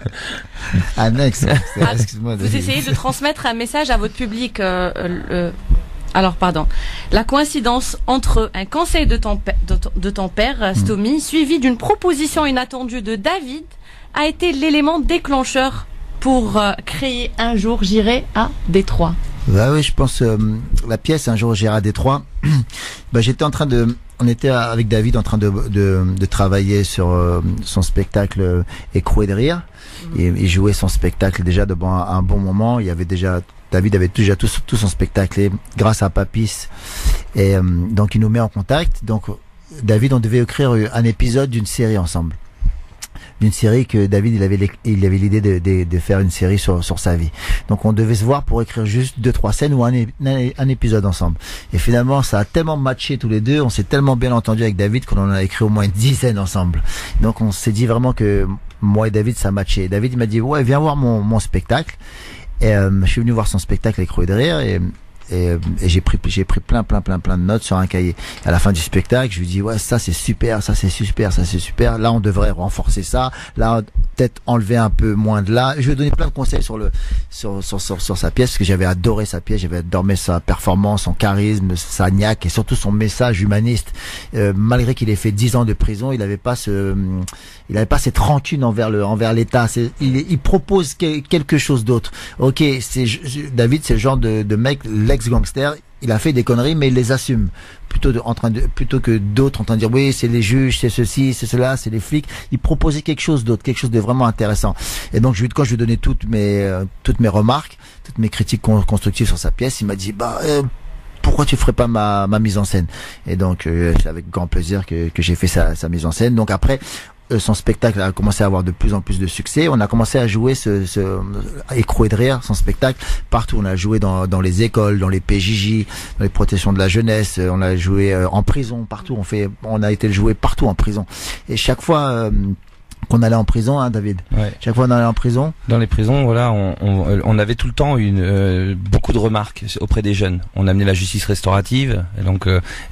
Un ex-gangster, excuse-moi. Vous essayez de transmettre un message à votre public. Alors, pardon. La coïncidence entre un conseil de ton père, Stomy, suivi d'une proposition inattendue de David, a été l'élément déclencheur pour créer Un jour j'irai à Détroit. Bah oui, je pense la pièce Un jour j'irai à Détroit. Bah on était avec David en train de travailler sur son spectacle Écroué de rire. Et il jouait son spectacle déjà devant un bon moment. David avait déjà tout son spectacle grâce à Papis. Et donc il nous met en contact. Donc David, on devait écrire un épisode d'une série ensemble. D'une série que David il avait l'idée de faire une série sur sa vie. Donc on devait se voir pour écrire juste 2-3 scènes ou un épisode ensemble. Et finalement ça a tellement matché tous les deux, on s'est tellement bien entendu avec David qu'on en a écrit au moins une dizaine ensemble. Donc on s'est dit vraiment que moi et David ça matchait. David il m'a dit ouais, viens voir mon spectacle. Et je suis venu voir son spectacle Écroué de rire et j'ai pris plein de notes sur un cahier. À la fin du spectacle, je lui dis ouais, ça c'est super, ça c'est super, ça c'est super. Là on devrait renforcer ça. Là peut-être enlever un peu moins de là. Je lui ai donné plein de conseils sur sa pièce parce que j'avais adoré sa pièce, j'avais adoré sa performance, son charisme, sa niaque et surtout son message humaniste. Malgré qu'il ait fait 10 ans de prison, il avait pas cette rancune envers l'État. Il propose quelque chose d'autre. Ok, David, c'est le genre de mec, l'ex-gangster, il a fait des conneries, mais il les assume. Plutôt que d'autres en train de dire oui, c'est les juges, c'est ceci, c'est cela, c'est les flics. Il proposait quelque chose d'autre, quelque chose de vraiment intéressant. Et donc, quand je lui ai donné toutes mes remarques, toutes mes critiques constructives sur sa pièce, il m'a dit pourquoi tu ferais pas ma mise en scène? Et donc, c'est avec grand plaisir que j'ai fait sa mise en scène. Donc après, son spectacle a commencé à avoir de plus en plus de succès. On a commencé à jouer ce Écroué de rire, son spectacle, partout. On a joué dans les écoles, dans les PJJ, dans les protections de la jeunesse. On a joué en prison, partout. On a été joué partout en prison. Et chaque fois qu'on allait en prison, hein, David. Ouais. Chaque fois qu'on allait en prison. Dans les prisons, voilà, on avait tout le temps beaucoup de remarques auprès des jeunes. On amenait la justice restaurative,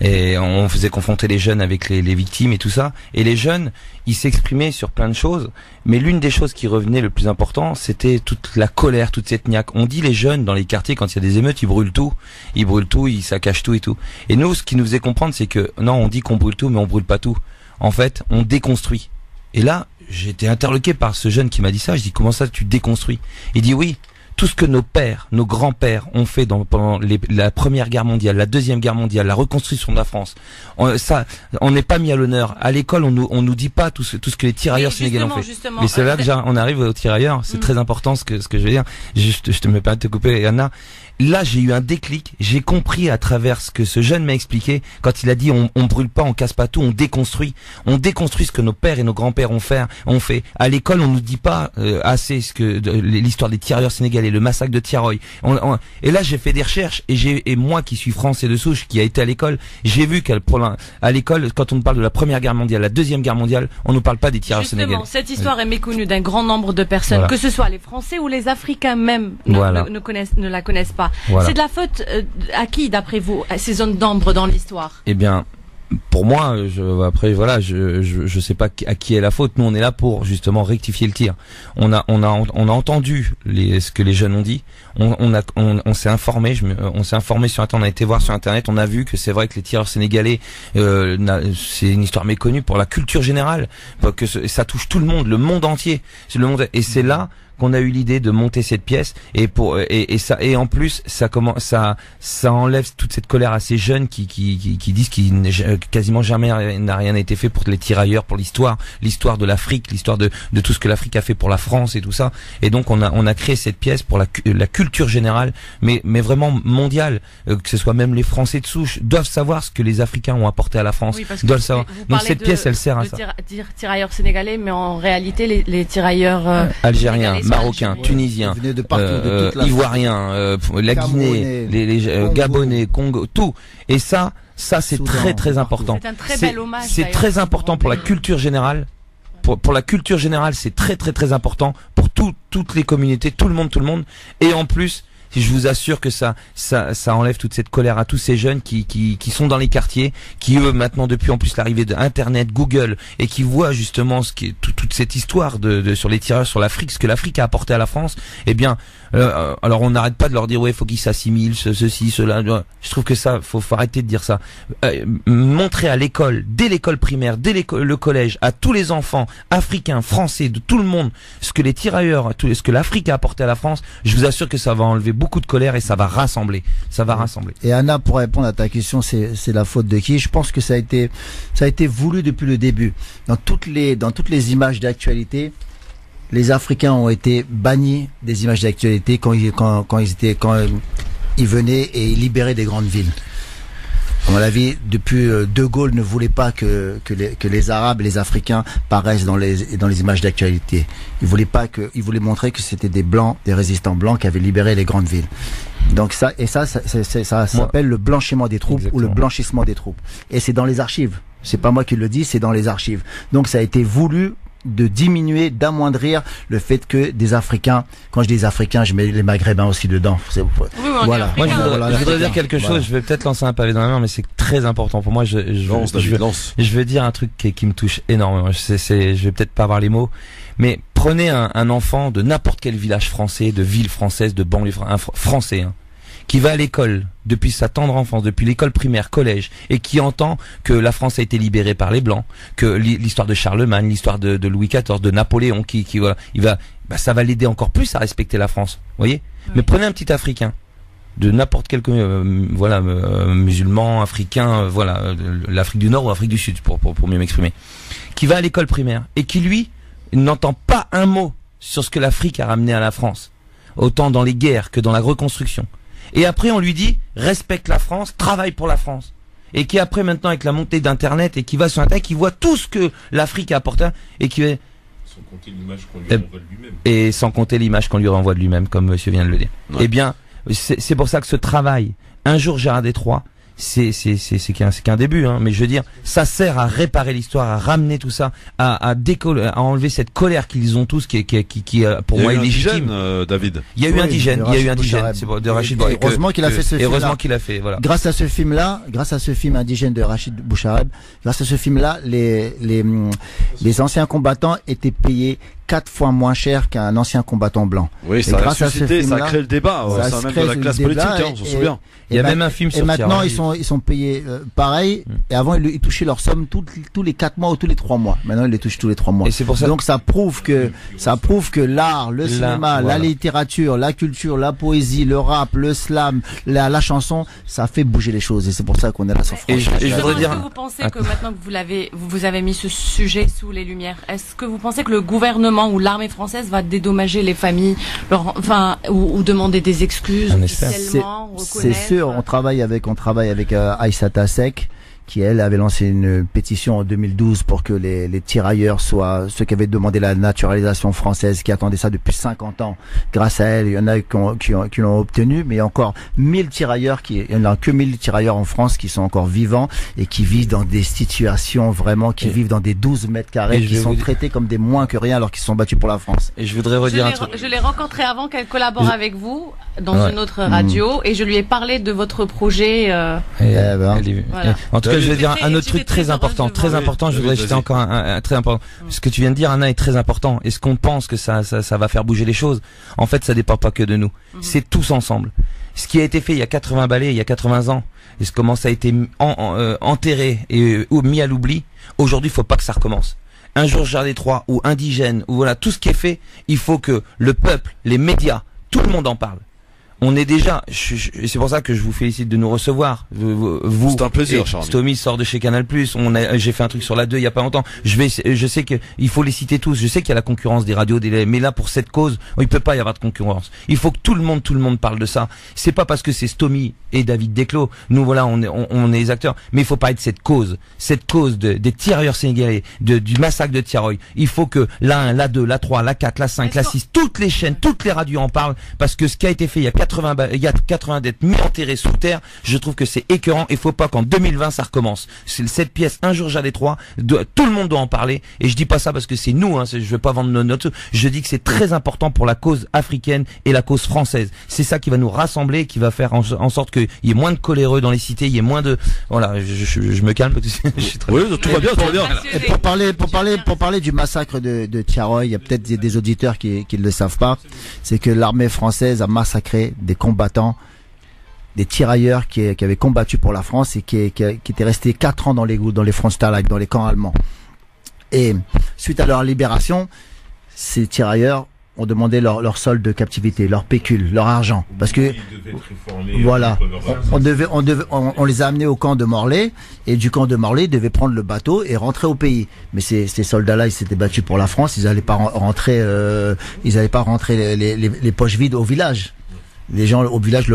et on faisait confronter les jeunes avec les victimes et tout ça. Et les jeunes, ils s'exprimaient sur plein de choses, mais l'une des choses qui revenait le plus important, c'était toute la colère, toute cette niaque. On dit les jeunes dans les quartiers, quand il y a des émeutes, ils brûlent tout, ils saccagent tout et tout. Et nous, ce qui nous faisait comprendre, c'est que non, on dit qu'on brûle tout, mais on brûle pas tout. En fait, on déconstruit. Et là, j'étais interloqué par ce jeune qui m'a dit ça. Je dis, comment ça tu déconstruis? Il dit oui, tout ce que nos pères, nos grands-pères ont fait pendant la Première Guerre mondiale, la Deuxième Guerre mondiale, la reconstruction de la France, on n'est pas mis à l'honneur. À l'école, on nous dit pas tout ce que les tirailleurs sénégalais ont fait. Justement. Mais c'est là que on arrive aux tirailleurs. C'est très important ce que je veux dire. Je te me permets de te couper, Anna. Là, j'ai eu un déclic. J'ai compris à travers ce que ce jeune m'a expliqué quand il a dit on brûle pas, on casse pas tout, on déconstruit ce que nos pères et nos grands-pères ont fait. À l'école, on nous dit pas assez l'histoire des tirailleurs sénégalais. sénégalais, le massacre de Tiaroy. Et là, j'ai fait des recherches et moi qui suis français de souche, qui a été à l'école, j'ai vu à l'école, quand on nous parle de la Première Guerre mondiale, la Deuxième Guerre mondiale, on nous parle pas des tirailleurs sénégalais. Cette histoire est méconnue d'un grand nombre de personnes, que ce soit les Français ou les Africains même ne la connaissent pas. C'est de la faute à qui, d'après vous, à ces zones d'ombre dans l'histoire? Eh bien, pour moi, je sais pas à qui est la faute. Nous, on est là pour justement rectifier le tir. On a entendu ce que les jeunes ont dit. On s'est informé. On s'est informé sur Internet. On a été voir sur Internet. On a vu que c'est vrai que les tireurs sénégalais, c'est une histoire méconnue pour la culture générale, que ça touche tout le monde entier. Et c'est là qu'on a eu l'idée de monter cette pièce et en plus ça enlève toute cette colère à ces jeunes qui disent quasiment jamais n'a rien été fait pour les tirailleurs, pour l'histoire de l'Afrique, l'histoire de tout ce que l'Afrique a fait pour la France et tout ça. Et donc on a créé cette pièce pour la culture générale, mais vraiment mondiale, que ce soit même les Français de souche doivent savoir ce que les Africains ont apporté à la France, doivent savoir. Donc cette pièce, elle sert à ça. Tirailleurs sénégalais, mais en réalité les tirailleurs algériens, marocains, tunisiens, ivoiriens, la Guinée, les Gabonais, Congo, tout. Et ça c'est très très important. C'est un très bel hommage. C'est très important pour la culture générale. Pour la culture générale, c'est très très très important pour toutes les communautés, tout le monde. Et en plus, je vous assure que ça enlève toute cette colère à tous ces jeunes qui sont dans les quartiers, qui eux maintenant depuis en plus l'arrivée d'Internet, Google, et qui voient justement ce qui est toute cette histoire sur les tireurs, sur l'Afrique, ce que l'Afrique a apporté à la France. Eh bien, alors on n'arrête pas de leur dire faut qu'ils s'assimilent, ceci, cela. Je trouve que ça, faut arrêter de dire ça. Montrer à l'école, dès l'école primaire, dès le collège, à tous les enfants africains, français, de tout le monde, ce que les tirailleurs, ce que l'Afrique a apporté à la France. Je vous assure que ça va enlever beaucoup de colère et ça va rassembler. Et Anna, pour répondre à ta question, c'est la faute de qui? Je pense que ça a été voulu depuis le début. Dans toutes les images d'actualité, les Africains ont été bannis des images d'actualité quand ils venaient et libéraient des grandes villes. À mon avis, depuis De Gaulle ne voulait pas que les Arabes et les Africains paraissent dans les images d'actualité. Il voulait montrer que c'était des blancs, des résistants blancs qui avaient libéré les grandes villes. Donc ça s'appelle le blanchiment des troupes. Exactement. Ou le blanchissement des troupes. Et c'est dans les archives. C'est pas moi qui le dis, c'est dans les archives. Donc ça a été voulu de diminuer, d'amoindrir le fait que des Africains, quand je dis Africains, je mets les Maghrébins aussi dedans. Voilà. Moi, je voudrais dire quelque chose. Je vais peut-être lancer un pavé dans la main, mais c'est très important pour moi. Je veux dire un truc qui me touche énormément. Je vais peut-être pas avoir les mots, mais prenez un enfant de n'importe quel village français, de ville française, de banlieue français, qui va à l'école depuis sa tendre enfance, depuis l'école primaire, collège, et qui entend que la France a été libérée par les Blancs, que l'histoire de Charlemagne, l'histoire de Louis XIV, de Napoléon, ça va l'aider encore plus à respecter la France, voyez. Oui. Mais prenez un petit Africain de n'importe quel musulman, africain, l'Afrique du Nord ou l'Afrique du Sud, pour mieux m'exprimer, qui va à l'école primaire et qui lui n'entend pas un mot sur ce que l'Afrique a ramené à la France, autant dans les guerres que dans la reconstruction. Et après on lui dit respecte la France, travaille pour la France. Et qui après maintenant avec la montée d'Internet et qui va sur Internet, qui voit tout ce que l'Afrique a apporté et qui sans compter l'image qu'on lui renvoie de lui-même. Et sans compter l'image qu'on lui renvoie de lui-même, comme monsieur vient de le dire. Ouais. Eh bien, c'est pour ça que ce travail, un jour Gérard Détroit, c'est qu'un début, mais je veux dire, ça sert à réparer l'histoire, à ramener tout ça, à enlever cette colère qu'ils ont tous, qui pour moi est légitime. David. Il y a eu indigène, c'est de Rachid Bouchareb. Heureusement qu'il a fait ce film. Heureusement qu'il a fait, voilà. Grâce à ce film-là, grâce à ce film indigène de Rachid Bouchareb, grâce à ce film-là, les anciens combattants étaient payés 4 fois moins cher qu'un ancien combattant blanc. Oui, ça a suscité, ça a créé le débat, ça même de la classe politique, on s'en souvient. Il y a même un film sur et maintenant ils sont payés pareil, et avant ils touchaient leur somme tous les 4 mois ou tous les 3 mois. Maintenant ils les touchent tous les 3 mois. Et c'est pour ça. Donc ça prouve que l'art, le cinéma, la littérature, la culture, la poésie, le rap, le slam, la chanson, ça fait bouger les choses, et c'est pour ça qu'on est là sur France. Et je voudrais dire, est-ce que vous pensez que maintenant que vous avez mis ce sujet sous les lumières, est-ce que vous pensez que le gouvernement où l'armée française va dédommager les familles, ou demander des excuses officiellement, c'est sûr, on travaille avec Aïssata Seck, qui elle avait lancé une pétition en 2012 pour que les tirailleurs soient ceux qui avaient demandé la naturalisation française, qui attendaient ça depuis 50 ans. Grâce à elle, il y en a qui l'ont obtenu, mais il y a encore 1000 tirailleurs il y en a que 1000 tirailleurs en France qui sont encore vivants et qui vivent dans des situations vraiment, qui vivent dans des 12 mètres carrés, qui sont traités comme des moins que rien alors qu'ils sont battus pour la France. Et je voudrais redire un truc. Je l'ai rencontrée avant qu'elle collabore avec vous dans une autre radio et je lui ai parlé de votre projet. Voilà. En tout cas, je vais dire un autre truc très important, je voudrais jeter encore un très important. Ce que tu viens de dire, Anna, est très important. Est-ce qu'on pense que ça va faire bouger les choses? En fait, ça dépend pas que de nous. C'est tous ensemble. Ce qui a été fait il y a 80 balais, il y a 80 ans, et comment ça a été enterré ou mis à l'oubli, aujourd'hui, il faut pas que ça recommence. Un jour, Jardin 3 ou indigène, ou voilà, tout ce qui est fait, il faut que le peuple, les médias, tout le monde en parle. On est déjà, c'est pour ça que je vous félicite de nous recevoir. Vous, c'est un plaisir, Charles. Stomy sort de chez Canal+. J'ai fait un truc sur la 2 il y a pas longtemps. Je sais que il faut les citer tous. Je sais qu'il y a la concurrence des radios, mais là pour cette cause, il peut pas y avoir de concurrence. Il faut que tout le monde parle de ça. C'est pas parce que c'est Stomy et David Desclos. Nous voilà, on est les acteurs. Mais il faut parler de cette cause des tirailleurs sénégalais, du massacre de Tiaroy. Il faut que la 1, la 2, la 3, la 4, la 5, la 6, toutes les chaînes, toutes les radios en parlent parce que ce qui a été fait il y a 80 d'être mis enterrés sous terre, je trouve que c'est écœurant et faut pas qu'en 2020 ça recommence. Cette pièce, un jour j'allais 3, tout le monde doit en parler et je dis pas ça parce que c'est nous, je veux pas vendre notre, je dis que c'est très important pour la cause africaine et la cause française. C'est ça qui va nous rassembler, qui va faire en sorte qu'il y ait moins de coléreux dans les cités, il y ait moins de, voilà, je me calme parce que je suis très oui, tout va bien, tout va bien. Et pour parler du massacre de Tiaroy, il y a peut-être des auditeurs qui ne le savent pas, c'est que l'armée française a massacré des combattants, des tirailleurs qui avaient combattu pour la France et qui étaient restés 4 ans dans les Frontstalag, dans les camps allemands. Et suite à leur libération, ces tirailleurs ont demandé leur solde de captivité, leur pécule, leur argent, parce que voilà, on les a amenés au camp de Morlaix et du camp de Morlaix, ils devaient prendre le bateau et rentrer au pays. Mais ces soldats-là, ils s'étaient battus pour la France, ils n'allaient pas rentrer les poches vides au village. Les gens au village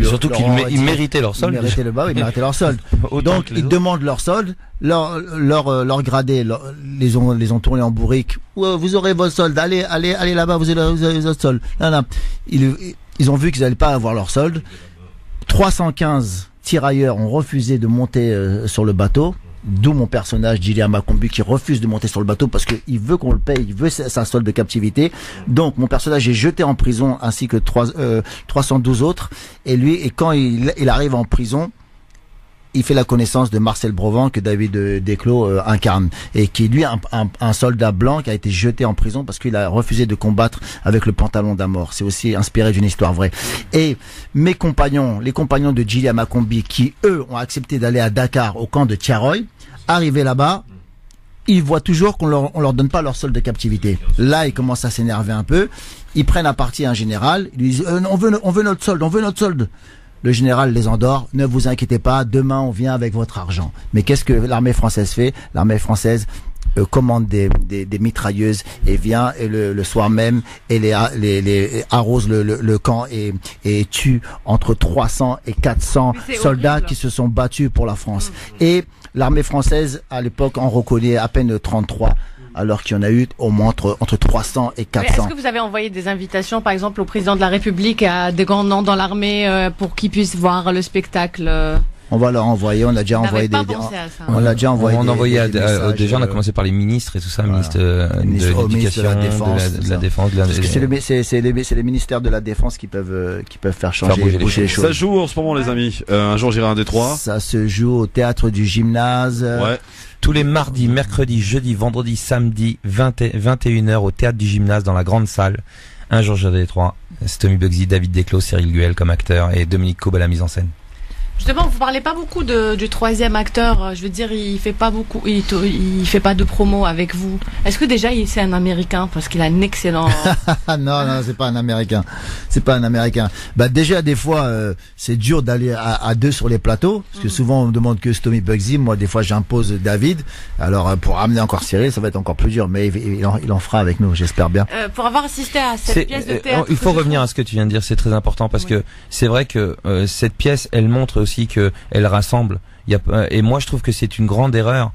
surtout qu'ils méritaient leur solde. Ils méritaient leur solde. Donc ils demandent leur solde, leur gradé, les ont tournés en bourrique. Ouais, vous aurez votre solde. Allez là-bas, vous avez votre solde. Non. Ils ont vu qu'ils n'allaient pas avoir leur solde. 315 tirailleurs ont refusé de monter sur le bateau. D'où mon personnage, Djily Amakombi, qui refuse de monter sur le bateau parce qu'il veut qu'on le paye, il veut sa solde de captivité. Donc mon personnage est jeté en prison ainsi que 312 autres. Et quand il arrive en prison, il fait la connaissance de Marcel Brovand que David Desclos incarne et qui est lui un soldat blanc qui a été jeté en prison parce qu'il a refusé de combattre avec le pantalon d'un mort. C'est aussi inspiré d'une histoire vraie. Et les compagnons de Djily Amakombi qui eux ont accepté d'aller à Dakar au camp de Tiaroy, arrivés là-bas, ils voient toujours qu'on leur donne pas leur solde de captivité. Là, ils commencent à s'énerver un peu. Ils prennent à partie un général. Ils lui disent on veut notre solde. Le général les endort. Ne vous inquiétez pas. Demain, on vient avec votre argent. Mais qu'est-ce que l'armée française fait? L'armée française commande des mitrailleuses et vient et le soir même et les arrose le camp et tue entre 300 et 400 soldats qui se sont battus pour la France. Et l'armée française, à l'époque, en reconnaît à peine 33, alors qu'il y en a eu au moins entre 300 et 400. Est-ce que vous avez envoyé des invitations, par exemple, au président de la République, à des grands noms dans l'armée, pour qu'ils puissent voir le spectacle? On va leur envoyer, on a déjà envoyé des messages, déjà on a commencé par les ministres et tout ça, ministre de l'éducation, de la défense, parce que c'est les ministères de la défense qui peuvent faire bouger les choses. Ça joue en ce moment, les amis. Un jour j'irai à Détroit. Ça se joue au théâtre du Gymnase. Ouais. Tous les mardis, mercredis, jeudis, vendredis, samedi, 21h au théâtre du Gymnase dans la grande salle. Un jour j'irai à Détroit. Stomy Bugsy, David Desclos, Cyril Guel comme acteur et Dominique Cobb à la mise en scène. Justement, vous parlez pas beaucoup du troisième acteur. Je veux dire, il fait pas beaucoup, il fait pas de promo avec vous. Est-ce que déjà c'est un Américain parce qu'il a un excellent. Non, c'est pas un Américain. C'est pas un Américain. Bah déjà des fois c'est dur d'aller à deux sur les plateaux parce que souvent on me demande que Stomy Bugsy. Moi des fois j'impose David. Alors pour amener encore Cyril, ça va être encore plus dur. Mais il en fera avec nous, j'espère bien. Pour avoir assisté à cette pièce de théâtre. Il faut revenir à ce que tu viens de dire. C'est très important parce que c'est vrai que cette pièce, elle montre aussi aussi que elle rassemble. Et moi je trouve que c'est une grande erreur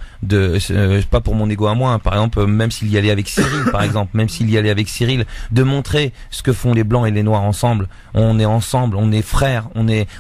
pas pour mon ego à moi, hein, par exemple, même s'il y allait avec Cyril par exemple, de montrer ce que font les blancs et les noirs ensemble. On est ensemble, on est frères,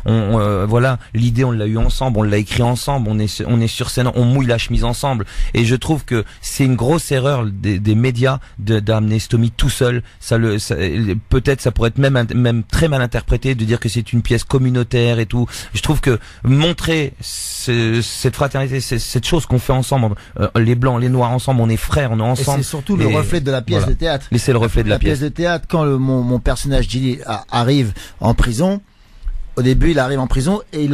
voilà, l'idée on l'a eu ensemble, on l'a écrit ensemble, on est sur scène, on mouille la chemise ensemble. Et je trouve que c'est une grosse erreur des médias d'amener Stomy tout seul. Peut-être ça pourrait être même très mal interprété de dire que c'est une pièce communautaire et tout. Je trouve que montrer cette fraternité, cette chose qu'on fait ensemble, les blancs, les noirs ensemble, on est frères, on est ensemble. Et c'est surtout le reflet de la pièce de théâtre. Et c'est le reflet de la pièce de théâtre. Quand mon personnage Gilly arrive en prison, au début il arrive en prison et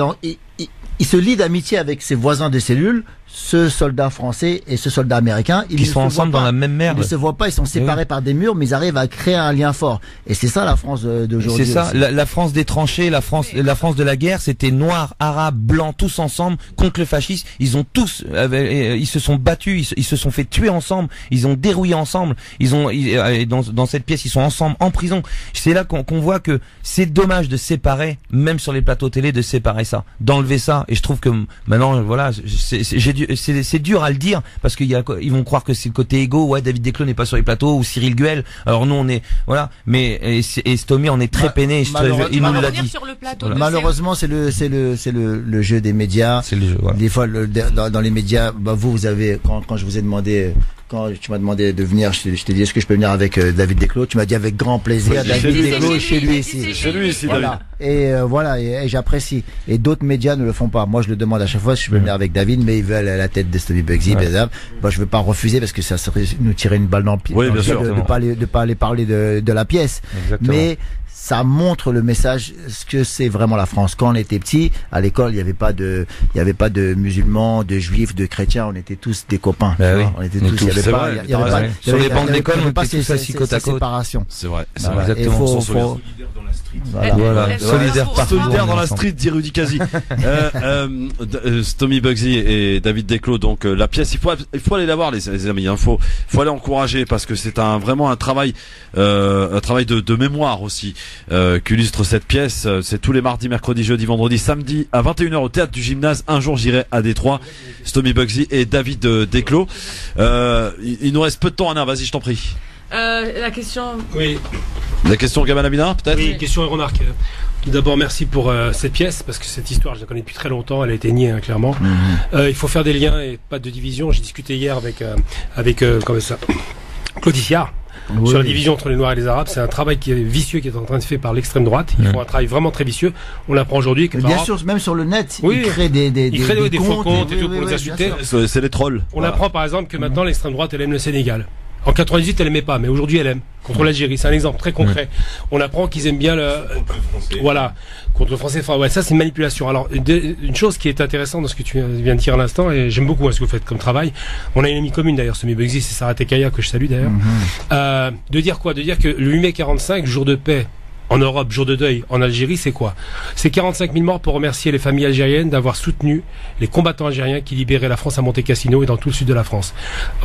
il se lie d'amitié avec ses voisins de cellule, ce soldat français et ce soldat américain. Ils sont ensemble dans la même merde. Ils ne se voient pas, ils sont séparés par des murs, mais ils arrivent à créer un lien fort. Et c'est ça la France d'aujourd'hui. C'est ça, la France des tranchées, la France de la guerre, c'était noirs, arabes, blancs, tous ensemble contre le fascisme. Ils ont tous, ils se sont battus, ils se sont fait tuer ensemble, ils ont dérouillé ensemble. Dans cette pièce, ils sont ensemble en prison. C'est là qu'on voit que c'est dommage de séparer, même sur les plateaux télé, de séparer ça, d'enlever ça. Et je trouve que maintenant, voilà, c'est dur à le dire parce ils vont croire que c'est le côté égo. Ouais, David Desclos n'est pas sur les plateaux ou Cyril Guel. Alors nous on est voilà, mais et Stomy on est très peiné. Il nous l'a dit. Voilà. Malheureusement, c'est le jeu des médias. C'est le jeu. Voilà. Des fois, dans les médias, vous avez quand je vous ai demandé. Quand tu m'as demandé de venir, je t'ai dit est-ce que je peux venir avec David Desclos. Tu m'as dit avec grand plaisir. David Desclos chez lui ici. Chez lui ici, voilà. Et j'apprécie. Et d'autres médias ne le font pas. Moi, je le demande à chaque fois si je peux venir avec David, mais ils veulent la tête de Stomy Bugsy, par exemple. Moi, je veux pas refuser parce que ça serait nous tirer une balle dans le pied. Oui, bien sûr. De pas aller parler de la pièce. Exactement. Mais ça montre le message, ce que c'est vraiment la France. Quand on était petit, à l'école, il n'y avait pas de musulmans, de juifs, de chrétiens. On était tous des copains. Ben oui. On était tous. Il y avait pas. Sur les bancs d'école, on était tous assis côte à côte. Séparation. C'est vrai. Exactement. Solidaire dans la street. Voilà. Solidaire dans la street, dit Rudy Kazi. Stomy Bugsy et David Desclos. Donc la pièce, il faut aller la voir, les amis. Il faut aller encourager parce que c'est vraiment un travail de mémoire aussi. Qu'illustre cette pièce. C'est tous les mardis, mercredis, jeudi, vendredi, samedi à 21h au théâtre du Gymnase. Un jour j'irai à Détroit. Stomy Bugsy et David Desclos. Il nous reste peu de temps, Anna, vas-y, je t'en prie. La question. Oui. La question Gamal Amina, peut-être. Oui, question et remarque. Tout d'abord, merci pour cette pièce, parce que cette histoire, je la connais depuis très longtemps, elle a été niée, hein, clairement. Il faut faire des liens et pas de division. J'ai discuté hier avec comment ça, Claude Issard. Oui. Sur la division entre les Noirs et les Arabes, c'est un travail qui est vicieux, qui est en train de faire par l'extrême droite. Ils font un travail vraiment très vicieux. On l'apprend aujourd'hui. Bien sûr, même sur le net, oui, ils créent des faux comptes et tout pour les insulter. C'est les trolls. On apprend par exemple que maintenant l'extrême droite, elle aime le Sénégal. En 98, elle aimait pas, mais aujourd'hui, elle aime. Contre l'Algérie, c'est un exemple très concret. On apprend qu'ils aiment bien voilà, contre le français. Enfin, ouais, ça, c'est une manipulation. Alors, une chose qui est intéressante dans ce que tu viens de dire à l'instant, et j'aime beaucoup ce que vous faites comme travail. On a une amie commune d'ailleurs, Stomy Bugsy, c'est Sarah Tekaya, que je salue d'ailleurs. De dire quoi? De dire que le 8 mai 45, jour de paix, en Europe, jour de deuil, en Algérie, c'est quoi? C'est 45 000 morts pour remercier les familles algériennes d'avoir soutenu les combattants algériens qui libéraient la France à Monte Cassino et dans tout le sud de la France.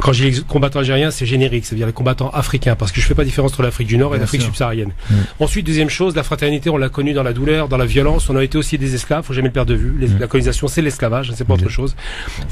Quand je dis les combattants algériens, c'est générique, c'est-à-dire les combattants africains, parce que je fais pas différence entre l'Afrique du Nord et l'Afrique subsaharienne. Ensuite, deuxième chose, la fraternité, on l'a connue dans la douleur, dans la violence, on a été aussi des esclaves, faut jamais le perdre de vue. La colonisation, c'est l'esclavage, c'est pas autre chose.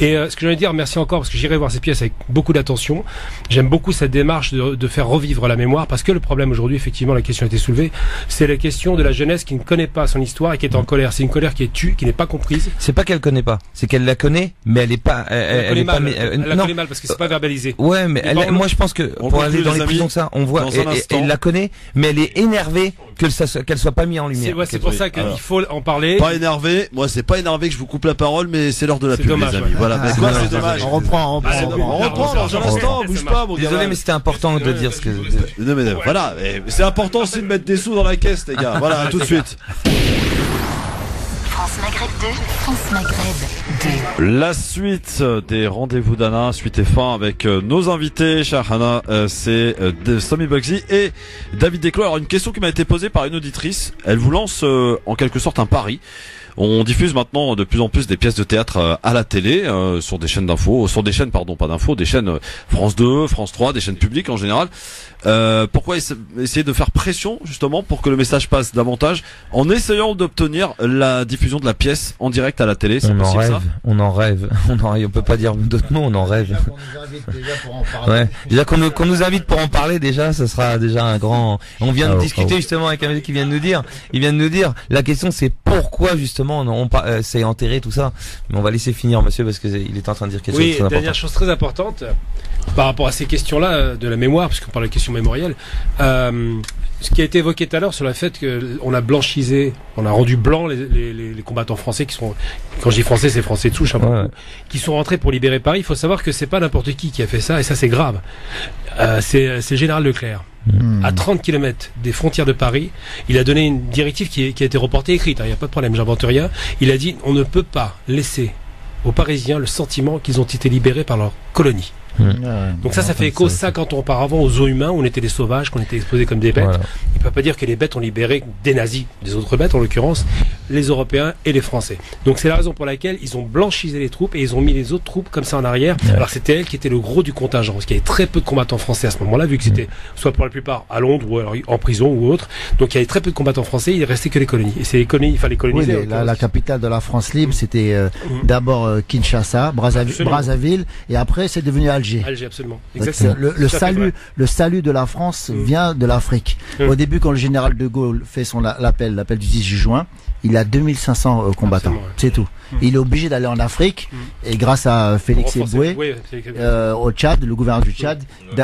Et ce que je veux dire, merci encore, parce que j'irai voir ces pièces avec beaucoup d'attention. J'aime beaucoup cette démarche de faire revivre la mémoire, parce que le problème aujourd'hui, effectivement, la question a été soulevée, c'est la question de la jeunesse qui ne connaît pas son histoire et qui est en colère. C'est une colère qui est tue, qui n'est pas comprise. C'est pas qu'elle connaît pas, c'est qu'elle la connaît, mais elle est pas. Elle connaît mal. Elle la connaît mal parce que c'est pas verbalisé. Ouais, mais moi je pense que pour aller dans les prisons, ça, on voit. Elle la connaît, mais elle est énervée qu'elle soit pas mise en lumière. C'est pour ça qu'il faut en parler. Pas énervé. Moi, c'est pas énervé que je vous coupe la parole, mais c'est l'heure de la pub, les amis. Voilà. Mais quoi, c'est dommage. On reprend dans un instant. Bouge pas, mon gars. Désolé, mais c'était important de dire ce que. Non, mais voilà. C'est important aussi de mettre des sous dans la caisse, les gars. Voilà, à tout de suite. France Maghreb 2, France Maghreb 2. La suite des rendez-vous d'Anna, suite et fin avec nos invités, chère Anna, c'est Stomy Bugsy et David Desclos. Alors une question qui m'a été posée par une auditrice, elle vous lance en quelque sorte un pari. On diffuse maintenant de plus en plus des pièces de théâtre à la télé, sur des chaînes d'infos, sur des chaînes, pardon, pas d'infos, des chaînes France 2, France 3, des chaînes publiques en général. Pourquoi essayer de faire pression justement pour que le message passe davantage en essayant d'obtenir la diffusion diffusion de la pièce en direct à la télé. C'est on possible, en rêve, ça on en rêve, on peut pas dire d'autres mots, on en rêve. Déjà qu'on nous invite déjà pour en parler. Ouais. Déjà qu'on nous invite pour en parler, déjà, ça sera déjà un grand. On vient de discuter justement avec un monsieur qui vient de nous dire. Il vient de nous dire. La question c'est pourquoi justement c'est enterré tout ça. Mais on va laisser finir monsieur parce que il est en train de dire quelque chose de très important. Oui, dernière chose très importante par rapport à ces questions-là de la mémoire, puisqu'on parle de questions mémorielles. Ce qui a été évoqué tout à l'heure sur le fait qu'on a blanchisé, on a rendu blanc les combattants français qui sont, quand je dis français, c'est français de souche, hein, qui sont rentrés pour libérer Paris. Il faut savoir que c'est pas n'importe qui a fait ça, et ça c'est grave. C'est le général Leclerc. À 30 km des frontières de Paris, il a donné une directive qui a été reportée écrite. Il n'y a pas de problème, j'invente rien. Il a dit on ne peut pas laisser aux Parisiens le sentiment qu'ils ont été libérés par leur colonie. Donc ça fait écho 50 ans auparavant aux zoos humains où on était des sauvages, qu'on était exposés comme des bêtes. Voilà. Il ne peut pas dire que les bêtes ont libéré des nazis, des autres bêtes en l'occurrence, les Européens et les Français. Donc c'est la raison pour laquelle ils ont blanchisé les troupes et ils ont mis les autres troupes comme ça en arrière. Ouais. Alors c'était elles qui étaient le gros du contingent, parce qu'il y avait très peu de combattants français à ce moment-là, vu que c'était soit pour la plupart à Londres ou alors en prison ou autre. Donc il y avait très peu de combattants français, il restait que les colonies. Et c'est les colonies, il fallait coloniser. Oui, la capitale de la France libre, c'était d'abord Kinshasa, Brazzaville, et après c'est devenu Alger. Alger, absolument. Le salut de la France vient de l'Afrique. Au début, quand le général de Gaulle fait l'appel du 18 juin, il a 2500 combattants. C'est tout. Il est obligé d'aller en Afrique et grâce à Félix Éboué, au Tchad, le gouverneur du Tchad,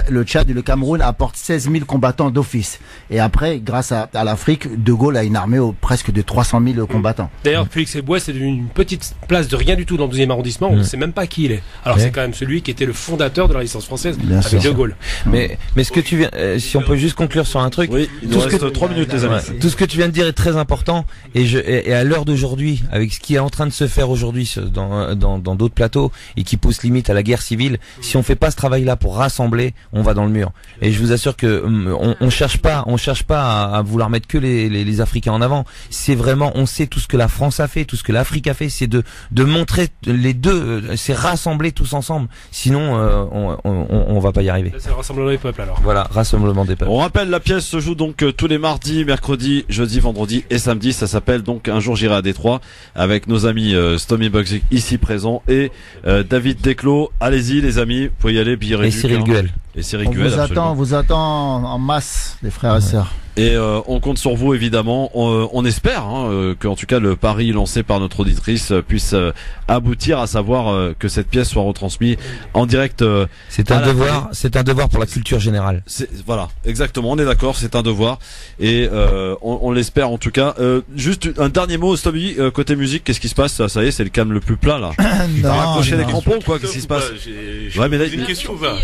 le Tchad et le Cameroun apportent 16 000 combattants d'office. Et après, grâce à l'Afrique, de Gaulle a une armée presque de 300 000 combattants. D'ailleurs, Félix Éboué, c'est une petite place de rien du tout dans le 12e arrondissement. On ne sait même pas qui il est. Alors c'est quand même celui qui était le fondateur de la résistance française avec de Gaulle. Mais ce que tu viens, si on peut juste conclure sur un truc. Oui, il nous reste 3 minutes, les amis. Tout ce que tu viens de dire est très important et à l'heure d'aujourd'hui, avec ce qui est en train de se faire aujourd'hui dans d'autres plateaux et qui pousse limite à la guerre civile, si on fait pas ce travail-là pour rassembler, on va dans le mur. Et je vous assure que on cherche pas à vouloir mettre que les Africains en avant. C'est vraiment, on sait tout ce que la France a fait, tout ce que l'Afrique a fait, c'est de montrer les deux, c'est rassembler tous ensemble. Sinon, on va pas y arriver. C'est le rassemblement des peuples alors. Voilà, rassemblement des peuples. On rappelle, la pièce se joue donc tous les mardis, mercredis, jeudi, vendredi et samedi. Ça s'appelle donc Un jour j'irai à Détroit avec nos amis Stomy Bugsy ici présents et David Desclos. Allez-y les amis, vous pouvez y aller, billets réduits. Et Cyril Guel. Et Cyril Guel. On vous attend en masse, les frères et sœurs. Et on compte sur vous évidemment. On espère que en tout cas le pari lancé par notre auditrice puisse aboutir, à savoir que cette pièce soit retransmise en direct. C'est un devoir. C'est un devoir pour la culture générale. Voilà, exactement. On est d'accord, c'est un devoir et on l'espère en tout cas. Juste un dernier mot, Stomy, côté musique, qu'est-ce qui se passe? Ça y est, c'est le calme le plus plat là. T'as raccroché les crampons quoi? Qu'est-ce qui se passe? Ouais, mais là, une question va.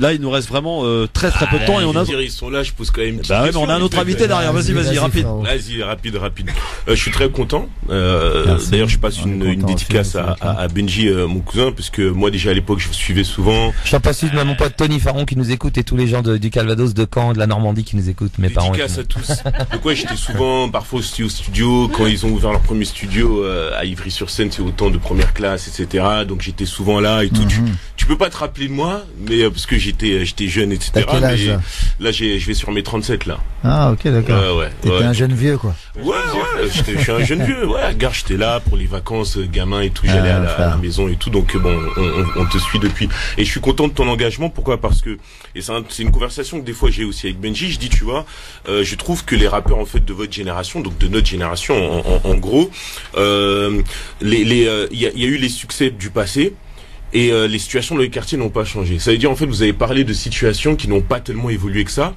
Là, il nous reste vraiment très peu de temps et on a. Ils sont là, je pose quand même une petite question. Mais on a un autre invité derrière. Vas-y, rapide. Vas-y, rapide. Je suis très content. D'ailleurs, je passe une dédicace à Benji, mon cousin, parce que moi déjà à l'époque, je vous suivais souvent. Je passe une à mon pote Tony Faron qui nous écoute et tous les gens du Calvados, de Caen, de la Normandie qui nous écoutent. Mes parents. Dédicace à tous. Donc ouais, j'étais souvent, parfois aussi au studio quand ils ont ouvert leur premier studio à Ivry-sur-Seine, c'est autant de première classe, etc. Donc j'étais souvent là et tout. Tu peux pas te rappeler de moi, mais parce que j'étais jeune, etc. T'as quel âge, là, je vais sur mes 37 là. Ah ok, d'accord. T'étais un jeune vieux quoi. Ouais, je suis un jeune vieux. Ouais, à Gare, j'étais là pour les vacances, gamin et tout. J'allais à la maison et tout. Donc bon, on te suit depuis. Et je suis content de ton engagement. Pourquoi? Parce que c'est une conversation que des fois j'ai aussi avec Benji. Je dis, tu vois, je trouve que les rappeurs en fait de votre génération, donc de notre génération, en gros, il y a eu les succès du passé. Et les situations dans les quartiers n'ont pas changé. Ça veut dire en fait vous avez parlé de situations qui n'ont pas tellement évolué que ça.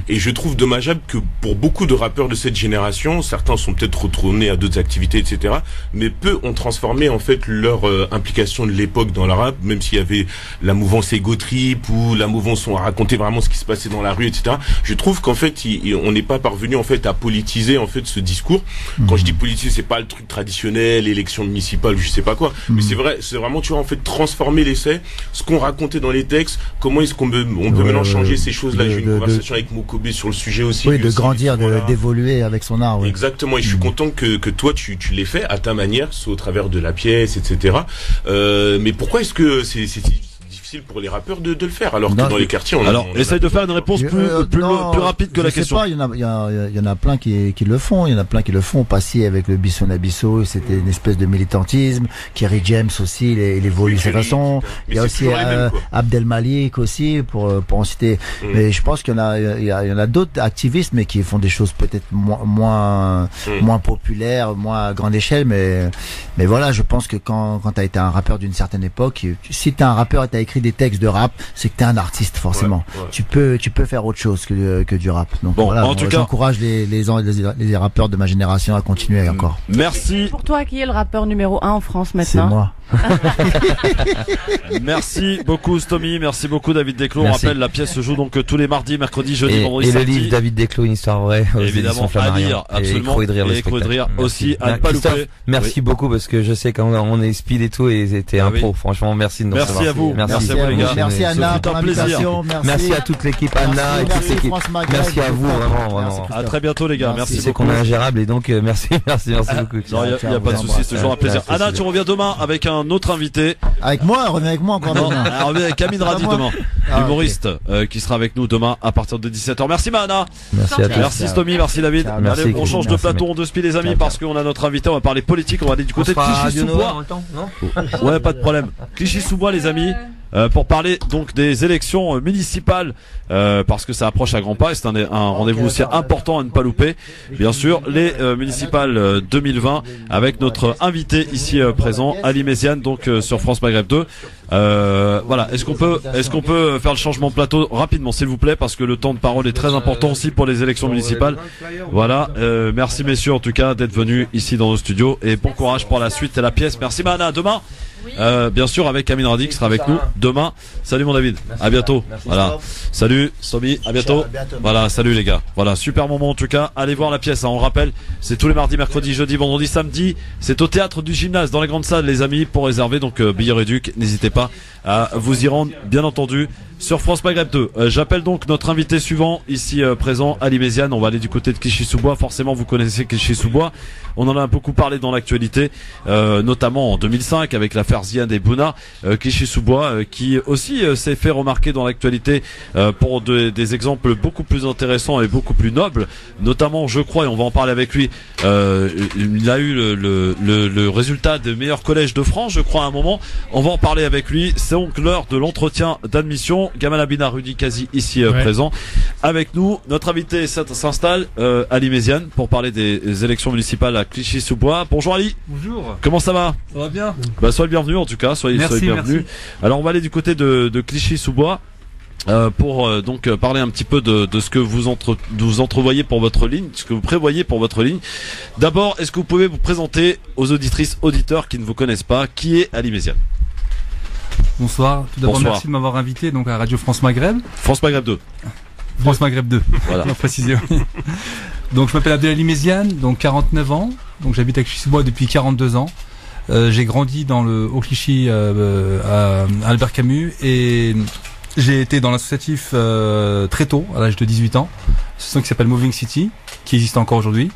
Et je trouve dommageable que pour beaucoup de rappeurs de cette génération, certains sont peut-être retournés à d'autres activités, etc. Mais peu ont transformé en fait leur implication de l'époque dans le rap, même s'il y avait la mouvance Ego Trip ou la mouvance où on racontait vraiment ce qui se passait dans la rue, etc. Je trouve qu'en fait on n'est pas parvenu en fait à politiser en fait ce discours. Quand je dis politiser, c'est pas le truc traditionnel, élection municipale, je sais pas quoi. Mais c'est vraiment tu vois en fait transformer l'essai, ce qu'on racontait dans les textes, comment est-ce qu'on peut maintenant changer ces choses-là. J'ai eu une conversation avec Mokobe sur le sujet aussi. Oui, de grandir, d'évoluer avec son art. Oui. Exactement, et je suis content que toi tu l'aies fait à ta manière, soit au travers de la pièce, etc. Mais pourquoi est-ce que c'est difficile difficile pour les rappeurs de le faire, alors que dans les quartiers, essaye de faire une réponse plus rapide que la question. Pas, il y en a plein qui le font. Il y en a plein qui le font. Passy avec le Bisson Abisso, c'était une espèce de militantisme. Kerry James aussi, il évolue de cette façon. Il y a aussi Abdel Malik aussi, pour en citer. Mais je pense qu'il y en a d'autres activistes, mais qui font des choses peut-être moins populaires, moins à grande échelle. Mais voilà, je pense que quand t'as été un rappeur d'une certaine époque, si t'es un rappeur et t'as écrit des textes de rap, c'est que t'es un artiste forcément. Tu peux faire autre chose que du rap. Donc voilà, en tout cas, j'encourage les rappeurs de ma génération à continuer encore. Merci. Pour toi, qui est le rappeur numéro 1 en France maintenant? C'est moi. Merci beaucoup Stomy, merci beaucoup David Desclos. On rappelle, la pièce se joue donc tous les mardis, mercredis, jeudi, vendredi, samedi. Et le livre David Desclos, une histoire vraie, évidemment à lire, absolument, et Écrou de rire aussi à ne pas louper. Merci beaucoup, parce que je sais qu'on est speed et tout, et c'était un pro. Franchement, merci de nous recevoir. Merci à vous, merci à vous les gars. Merci Anna pour l'invitation. Merci à toute l'équipe Anna et toute l'équipe. Merci à vous, vraiment. À très bientôt les gars, merci beaucoup. C'est qu'on est ingérable et donc merci beaucoup. Non, il y a pas de souci, c'est toujours un plaisir. Anna, tu reviens demain avec un autre invité. Avec moi, reviens avec moi encore demain. Reviens avec Amin Radi demain, humoriste qui sera avec nous demain à partir de 17h. Merci Mahana. Merci à tous. Merci Stomy, merci David. Allez, on change de plateau, on deux les amis, parce qu'on a notre invité, on va parler politique, on va aller du côté de Clichy-sous-Bois. Ouais, pas de problème. Clichy-sous-Bois les amis. Pour parler donc des élections municipales, parce que ça approche à grands pas et c'est un rendez-vous aussi important à ne pas louper. Bien sûr, les municipales 2020 avec notre invité ici présent, Ali Méziane, donc sur France Maghreb 2. Voilà, est-ce qu'on peut faire le changement de plateau rapidement, s'il vous plaît, parce que le temps de parole est très important aussi pour les élections municipales. Voilà, merci messieurs en tout cas d'être venus ici dans nos studios et bon courage pour la suite et la pièce. Merci Mahana, demain. Bien sûr avec Amin Radi qui sera avec nous demain. Salut mon David, à bientôt. Voilà, salut Somi, à bientôt. Voilà, salut les gars. Voilà, super moment en tout cas. Allez voir la pièce, hein. On rappelle, c'est tous les mardis, mercredis, jeudi, vendredi, samedi. C'est au théâtre du Gymnase dans les grandes salles les amis, pour réserver donc billets réducs. N'hésitez pas à vous y rendre, bien entendu, sur France Maghreb 2. J'appelle donc notre invité suivant ici présent, Ali Méziane. On va aller du côté de Clichy-sous-Bois. Forcément vous connaissez Clichy-sous-Bois. On en a beaucoup parlé dans l'actualité, notamment en 2005 avec l'affaire Ziad et Bouna. Clichy-sous-Bois qui aussi s'est fait remarquer dans l'actualité pour des exemples beaucoup plus intéressants et beaucoup plus nobles, notamment je crois, et on va en parler avec lui, il a eu le résultat des meilleurs collèges de France, je crois à un moment. On va en parler avec lui. C'est donc l'heure de l'entretien d'admission. Gamal Abina, Rudy Kazi ici présent avec nous. Notre invité s'installe, Ali Méziane, pour parler des élections municipales à Clichy-sous-Bois. Bonjour Ali. Bonjour. Comment ça va? Ça va bien. Bah soyez le bienvenu en tout cas, soyez le bienvenu. Merci. Alors on va aller du côté de Clichy-sous-Bois pour donc parler un petit peu de ce que vous entrevoyez pour votre ligne, ce que vous prévoyez pour votre ligne. D'abord, est-ce que vous pouvez vous présenter aux auditrices, auditeurs qui ne vous connaissent pas? Qui est Ali Méziane? Bonsoir. Tout d'abord, merci de m'avoir invité donc à Radio France Maghreb. France Maghreb 2. France Maghreb 2. Voilà. Pour préciser. Donc je m'appelle Abdelali Méziane, donc 49 ans. Donc j'habite à Clichy-sous-Bois depuis 42 ans. J'ai grandi dans le Haut-Clichy à Albert Camus et j'ai été dans l'associatif très tôt, à l'âge de 18 ans. C'est ça qui s'appelle Moving City, qui existe encore aujourd'hui.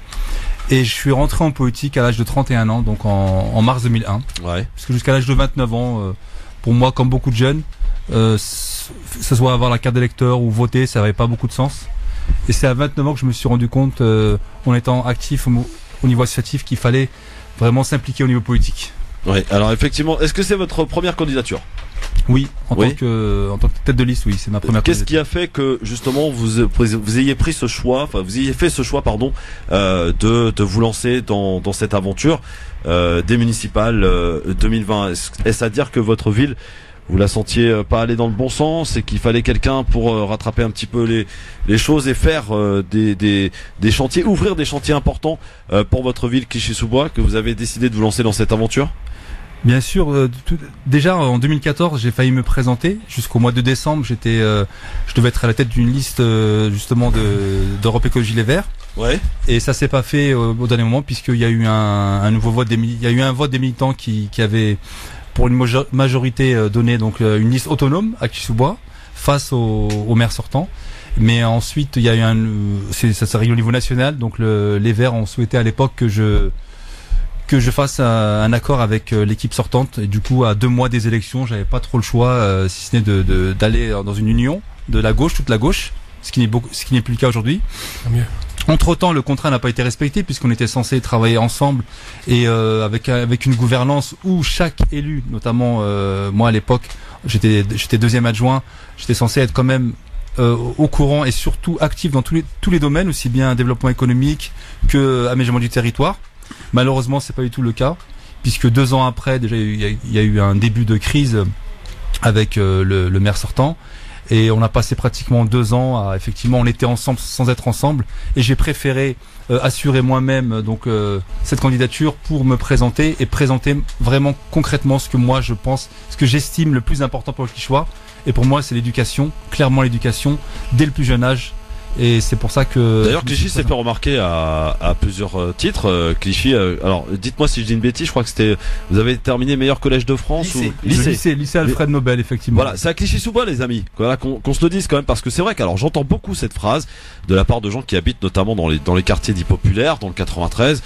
Et je suis rentré en politique à l'âge de 31 ans, donc en mars 2001. Ouais. Parce que jusqu'à l'âge de 29 ans, pour moi, comme beaucoup de jeunes, que ce soit avoir la carte d'électeur ou voter, ça n'avait pas beaucoup de sens. Et c'est à 29 ans que je me suis rendu compte, en étant actif au niveau associatif, qu'il fallait vraiment s'impliquer au niveau politique. Oui, alors effectivement, est-ce que c'est votre première candidature? Oui, en tant que tête de liste, oui, c'est ma première. Qu'est-ce qui a fait que justement vous ayez pris ce choix, enfin vous ayez fait ce choix, pardon, de vous lancer dans cette aventure des municipales 2020? Est-ce à dire que votre ville, vous la sentiez pas aller dans le bon sens et qu'il fallait quelqu'un pour rattraper un petit peu les choses et faire des chantiers, ouvrir des chantiers importants pour votre ville Clichy-sous-Bois, que vous avez décidé de vous lancer dans cette aventure? Bien sûr, déjà en 2014, j'ai failli me présenter. Jusqu'au mois de décembre, je devais être à la tête d'une liste justement d'Europe Écologie Les Verts. Ouais. Et ça s'est pas fait au dernier moment, puisqu'il y a eu un nouveau vote il y a eu un vote des militants qui avait pour une majorité donné donc une liste autonome à Clichy-sous-Bois face au maire sortant. Mais ensuite, il y a eu ça s'est réglé au niveau national. Donc les Verts ont souhaité à l'époque que que je fasse un accord avec l'équipe sortante. Et du coup, à 2 mois des élections, j'avais pas trop le choix, si ce n'est d'aller dans une union de la gauche, toute la gauche, ce qui n'est plus le cas aujourd'hui. Entre-temps, le contrat n'a pas été respecté puisqu'on était censé travailler ensemble et avec une gouvernance où chaque élu, notamment moi à l'époque, j'étais 2e adjoint, j'étais censé être quand même au courant et surtout actif dans tous les domaines, aussi bien développement économique que aménagement du territoire. Malheureusement, c'est pas du tout le cas puisque 2 ans après, déjà il y a eu un début de crise avec le maire sortant. Et on a passé pratiquement 2 ans à, effectivement, on était ensemble sans être ensemble. Et j'ai préféré assurer moi-même donc cette candidature pour me présenter et présenter vraiment concrètement ce que moi je pense, ce que j'estime le plus important pour le Clichy. Et pour moi, c'est l'éducation, clairement l'éducation, dès le plus jeune âge. Et c'est pour ça que... D'ailleurs, Clichy s'est fait remarquer à plusieurs titres. Clichy, alors dites-moi si je dis une bêtise, je crois que c'était... Vous avez terminé meilleur collège de France lycée Alfred Nobel, effectivement. Voilà, c'est à Clichy-sous-Bois, les amis. Voilà, qu'on se le dise quand même, parce que c'est vrai qu'alors j'entends beaucoup cette phrase de la part de gens qui habitent notamment dans les quartiers dits populaires, dans le 93,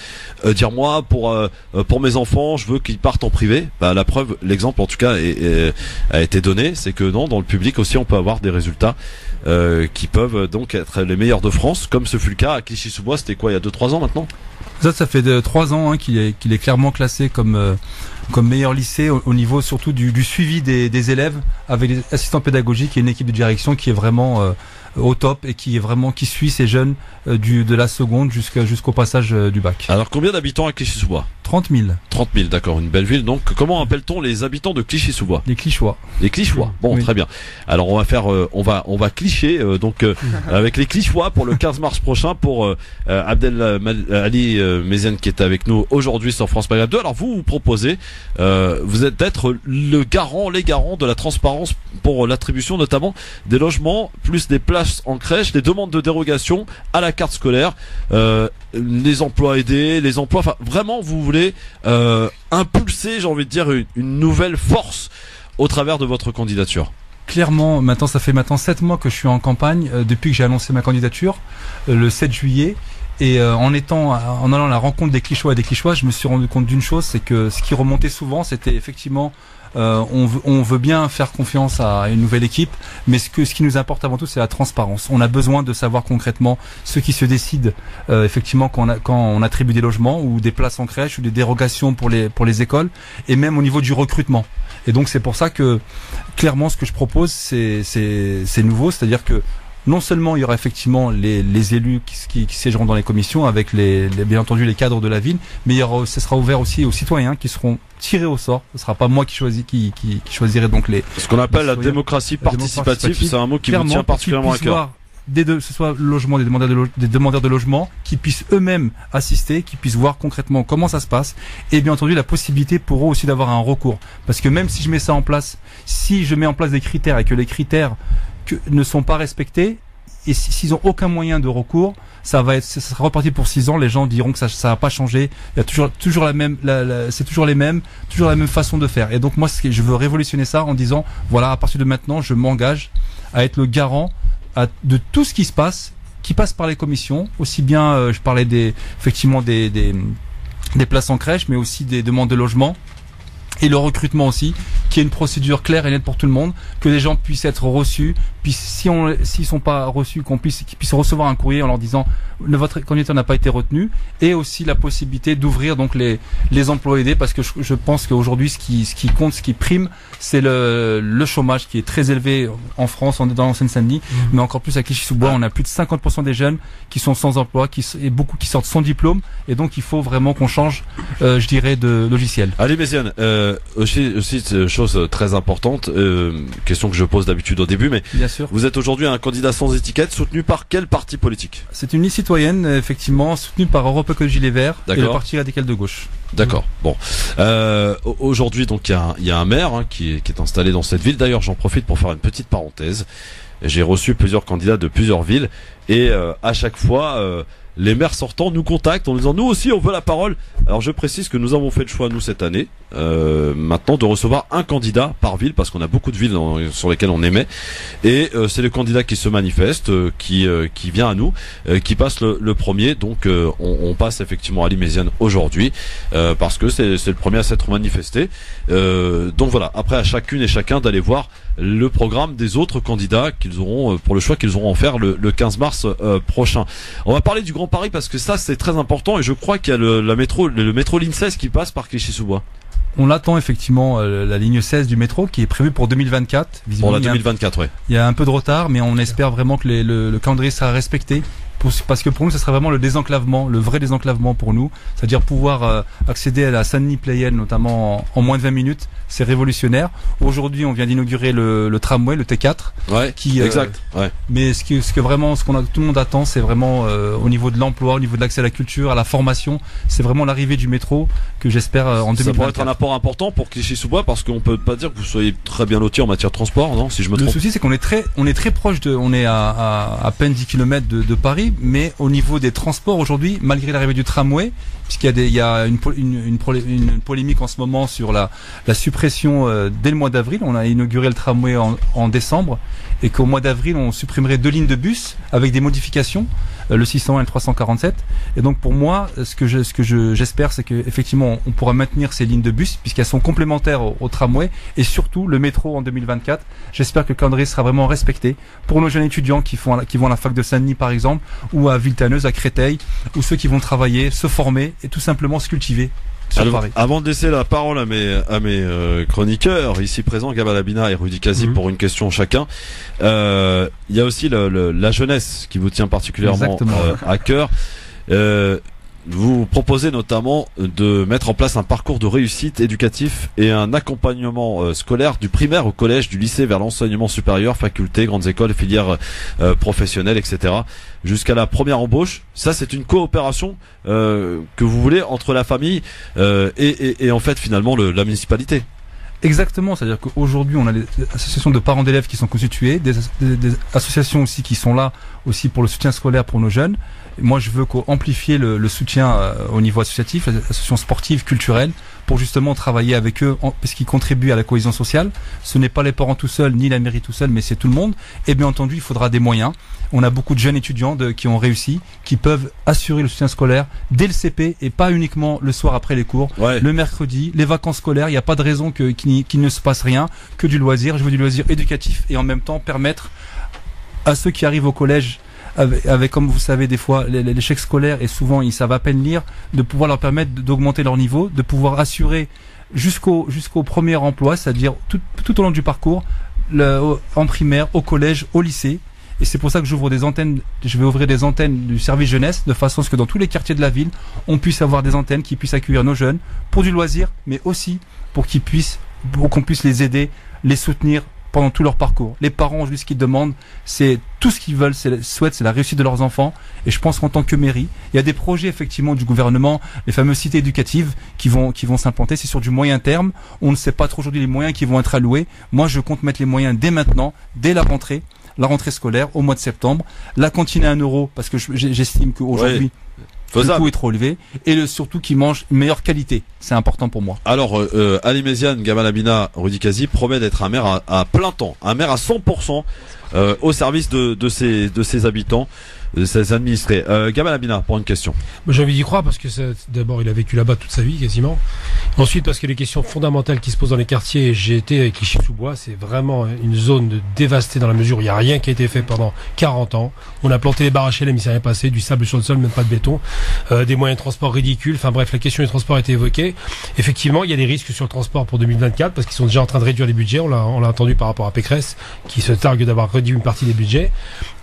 dire moi pour mes enfants, je veux qu'ils partent en privé. Bah, la preuve, l'exemple en tout cas a été donné, c'est que non, dans le public aussi on peut avoir des résultats qui peuvent donc être les meilleurs de France, comme ce fut le cas à Clichy-sous-Bois. C'était quoi, il y a 2-3 ans maintenant? Ça fait 3 ans qu'il est clairement classé comme meilleur lycée au niveau surtout du suivi des élèves, avec des assistants pédagogiques et une équipe de direction qui est vraiment au top et qui suit ces jeunes de la seconde jusqu'au passage du bac. Alors combien d'habitants à Clichy-sous-Bois? 30 000. 30 000, d'accord, une belle ville. Donc comment appelle-t-on les habitants de Clichy-sous-Bois? Les Clichychois. Les Clichychois. Bon, oui. Très bien. Alors on va clicher avec les Clichychois pour le 15 mars prochain pour Abdel Ali Méziane qui est avec nous aujourd'hui sur France Maghreb 2. Alors vous proposez vous êtes d'être les garants de la transparence pour l'attribution notamment des logements plus des places en crèche, des demandes de dérogation à la carte scolaire, les emplois aidés, les emplois, enfin vraiment vous voulez impulser, j'ai envie de dire, une nouvelle force au travers de votre candidature. Clairement, ça fait 7 mois que je suis en campagne, depuis que j'ai annoncé ma candidature, le 7 juillet. Et en allant à la rencontre des Clichychois et des Clichychois, je me suis rendu compte d'une chose, c'est que ce qui remontait souvent, c'était effectivement on veut bien faire confiance à une nouvelle équipe, mais ce qui nous importe avant tout, c'est la transparence. On a besoin de savoir concrètement ce qui se décide effectivement quand on attribue des logements ou des places en crèche ou des dérogations pour les écoles, et même au niveau du recrutement. Et donc c'est pour ça que clairement ce que je propose, c'est nouveau, c'est-à-dire que non seulement il y aura effectivement les élus qui siégeront dans les commissions avec bien entendu les cadres de la ville, mais ce sera ouvert aussi aux citoyens qui seront tirés au sort. Ce sera pas moi qui choisirai donc ce qu'on appelle la démocratie participative. C'est un mot qui me tient particulièrement à cœur. Que ce soit le logement des demandeurs de logement qui puissent eux-mêmes assister, qui puissent voir concrètement comment ça se passe, et bien entendu la possibilité pour eux aussi d'avoir un recours. Parce que même si je mets ça en place, si je mets en place des critères et que les critères ne sont pas respectés, et s'ils ont aucun moyen de recours, ça sera reparti pour 6 ans. Les gens diront que ça va pas changer. Il y a toujours la même, c'est toujours la même façon de faire. Et donc moi, je veux révolutionner ça en disant, voilà, à partir de maintenant, je m'engage à être le garant de tout ce qui se passe, qui passe par les commissions, aussi bien, je parlais effectivement des places en crèche, mais aussi des demandes de logement. Et le recrutement aussi, qui est une procédure claire et nette pour tout le monde, que les gens puissent être reçus, puis s'ils sont pas reçus, qu'ils puissent recevoir un courrier en leur disant votre candidature n'a pas été retenue, et aussi la possibilité d'ouvrir donc les emplois aidés, parce que je pense qu'aujourd'hui ce qui compte, ce qui prime, c'est le chômage qui est très élevé en France, dans la Seine-Saint-Denis, mais encore plus à Clichy-sous-Bois, on a plus de 50% des jeunes qui sont sans emploi, et beaucoup qui sortent sans diplôme, et donc il faut vraiment qu'on change, je dirais, de logiciel. Allez Méziane, aussi chose très importante, question que je pose d'habitude au début, mais bien sûr. Vous êtes aujourd'hui un candidat sans étiquette, soutenu par quel parti politique? C'est une liste citoyenne, effectivement, soutenue par Europe Écologie Les Verts et le Parti radical de gauche. D'accord. Bon, aujourd'hui donc il y a un maire qui est installé dans cette ville. D'ailleurs, j'en profite pour faire une petite parenthèse. J'ai reçu plusieurs candidats de plusieurs villes et à chaque fois les maires sortants nous contactent en disant nous aussi on veut la parole. Alors je précise que nous avons fait le choix nous cette année maintenant de recevoir un candidat par ville parce qu'on a beaucoup de villes sur lesquelles on émet et c'est le candidat qui se manifeste qui vient à nous qui passe le premier. Donc on passe effectivement à Liméziane aujourd'hui parce que c'est le premier à s'être manifesté. Donc voilà, après à chacune et chacun d'aller voir le programme des autres candidats qu'ils auront pour le choix qu'ils auront à faire le 15 mars prochain. On va parler du Grand Paris parce que ça c'est très important et je crois qu'il y a le métro ligne 16 qui passe par Clichy-sous-Bois. On attend effectivement la ligne 16 du métro qui est prévue pour 2024. Pour la 2024, ouais. Il y a un peu de retard, mais on espère vraiment que le calendrier sera respecté. Parce que pour nous, ce sera vraiment le désenclavement, le vrai désenclavement pour nous. C'est-à-dire pouvoir accéder à la Saint-Denis-Pleyel, notamment en moins de 20 minutes. C'est révolutionnaire. Aujourd'hui, on vient d'inaugurer le tramway, le T4. Ouais, exact. Ouais. Mais tout le monde attend, c'est vraiment au niveau de l'emploi, au niveau de l'accès à la culture, à la formation. C'est vraiment l'arrivée du métro que j'espère en 2024. Ça pourrait être un apport important pour Clichy-sous-Bois parce qu'on peut pas dire que vous soyez très bien loti en matière de transport, non? Si je me trompe. Le souci, c'est qu'on est très proche on est à peine 10 km de Paris. Mais au niveau des transports aujourd'hui, malgré l'arrivée du tramway, puisqu'il y a une polémique en ce moment sur la suppression dès le mois d'avril, on a inauguré le tramway en décembre, et qu'au mois d'avril on supprimerait 2 lignes de bus avec des modifications, le 601 et le 347. Et donc pour moi, ce que j'espère, c'est qu'effectivement on pourra maintenir ces lignes de bus puisqu'elles sont complémentaires au tramway, et surtout le métro en 2024. J'espère que le calendrier sera vraiment respecté pour nos jeunes étudiants qui vont à la fac de Saint-Denis par exemple, ou à Villetaneuse, à Créteil, ou ceux qui vont travailler, se former et tout simplement se cultiver. Alors, avant de laisser la parole à mes chroniqueurs ici présents, Gamal Abina et Rudy Kazi, pour une question chacun, il y a aussi la jeunesse qui vous tient particulièrement à cœur. Vous proposez notamment de mettre en place un parcours de réussite éducatif et un accompagnement scolaire du primaire au collège, du lycée vers l'enseignement supérieur, facultés, grandes écoles, filières professionnelles, etc. jusqu'à la première embauche. Ça, c'est une coopération que vous voulez entre la famille et en fait finalement la municipalité. Exactement, c'est-à-dire qu'aujourd'hui on a des associations de parents d'élèves qui sont constituées, des associations aussi qui sont là aussi pour le soutien scolaire pour nos jeunes. Moi je veux amplifier le soutien au niveau associatif, les associations sportives, culturelles, pour justement travailler avec eux parce qu'ils contribuent à la cohésion sociale. Ce n'est pas les parents tout seuls, ni la mairie tout seul, mais c'est tout le monde. Et bien entendu, il faudra des moyens. On a beaucoup de jeunes étudiants qui ont réussi, qui peuvent assurer le soutien scolaire dès le CP et pas uniquement le soir après les cours, le mercredi, les vacances scolaires. Il n'y a pas de raison qu'il ne se passe rien, que du loisir. Je veux du loisir éducatif et en même temps permettre à ceux qui arrivent au collège avec comme vous savez des fois l'échec scolaire et souvent ils savent à peine lire, de pouvoir leur permettre d'augmenter leur niveau, de pouvoir assurer jusqu'au premier emploi, c'est-à-dire tout au long du parcours, en primaire, au collège, au lycée. Et c'est pour ça que je vais ouvrir des antennes du service jeunesse, de façon à ce que dans tous les quartiers de la ville, on puisse avoir des antennes qui puissent accueillir nos jeunes pour du loisir, mais aussi pour qu'on puisse les aider, les soutenir pendant tout leur parcours. Les parents, juste ce qu'ils demandent, c'est tout ce qu'ils veulent, c'est la réussite de leurs enfants. Et je pense qu'en tant que mairie, il y a des projets effectivement du gouvernement, les fameuses cités éducatives qui vont s'implanter. C'est sur du moyen terme. On ne sait pas trop aujourd'hui les moyens qui vont être alloués. Moi, je compte mettre les moyens dès maintenant, dès la rentrée scolaire, au mois de septembre. La cantine à 1 euro, parce que j'estime qu'aujourd'hui, le coût est trop élevé, et surtout qu'ils mangent une meilleure qualité. C'est important pour moi. Alors, Ali Méziane, Gamal Abina, Rudy Kazi promet d'être un maire à plein temps, un maire à 100% au service de ses habitants, de ses administrés. Gamal Abina, pour une question. J'ai envie d'y croire parce que d'abord il a vécu là-bas toute sa vie quasiment. Ensuite parce que les questions fondamentales qui se posent dans les quartiers, j'ai été avec Clichy-sous-Bois, c'est vraiment une zone dévastée dans la mesure où il n'y a rien qui a été fait pendant 40 ans. On a planté les barres HLM, il s'est rien passé, du sable sur le sol, même pas de béton, des moyens de transport ridicules. Enfin bref, la question du transport a été évoquée. Effectivement, il y a des risques sur le transport pour 2024 parce qu'ils sont déjà en train de réduire les budgets. On l'a entendu par rapport à Pécresse qui se targue d'avoir réduit une partie des budgets.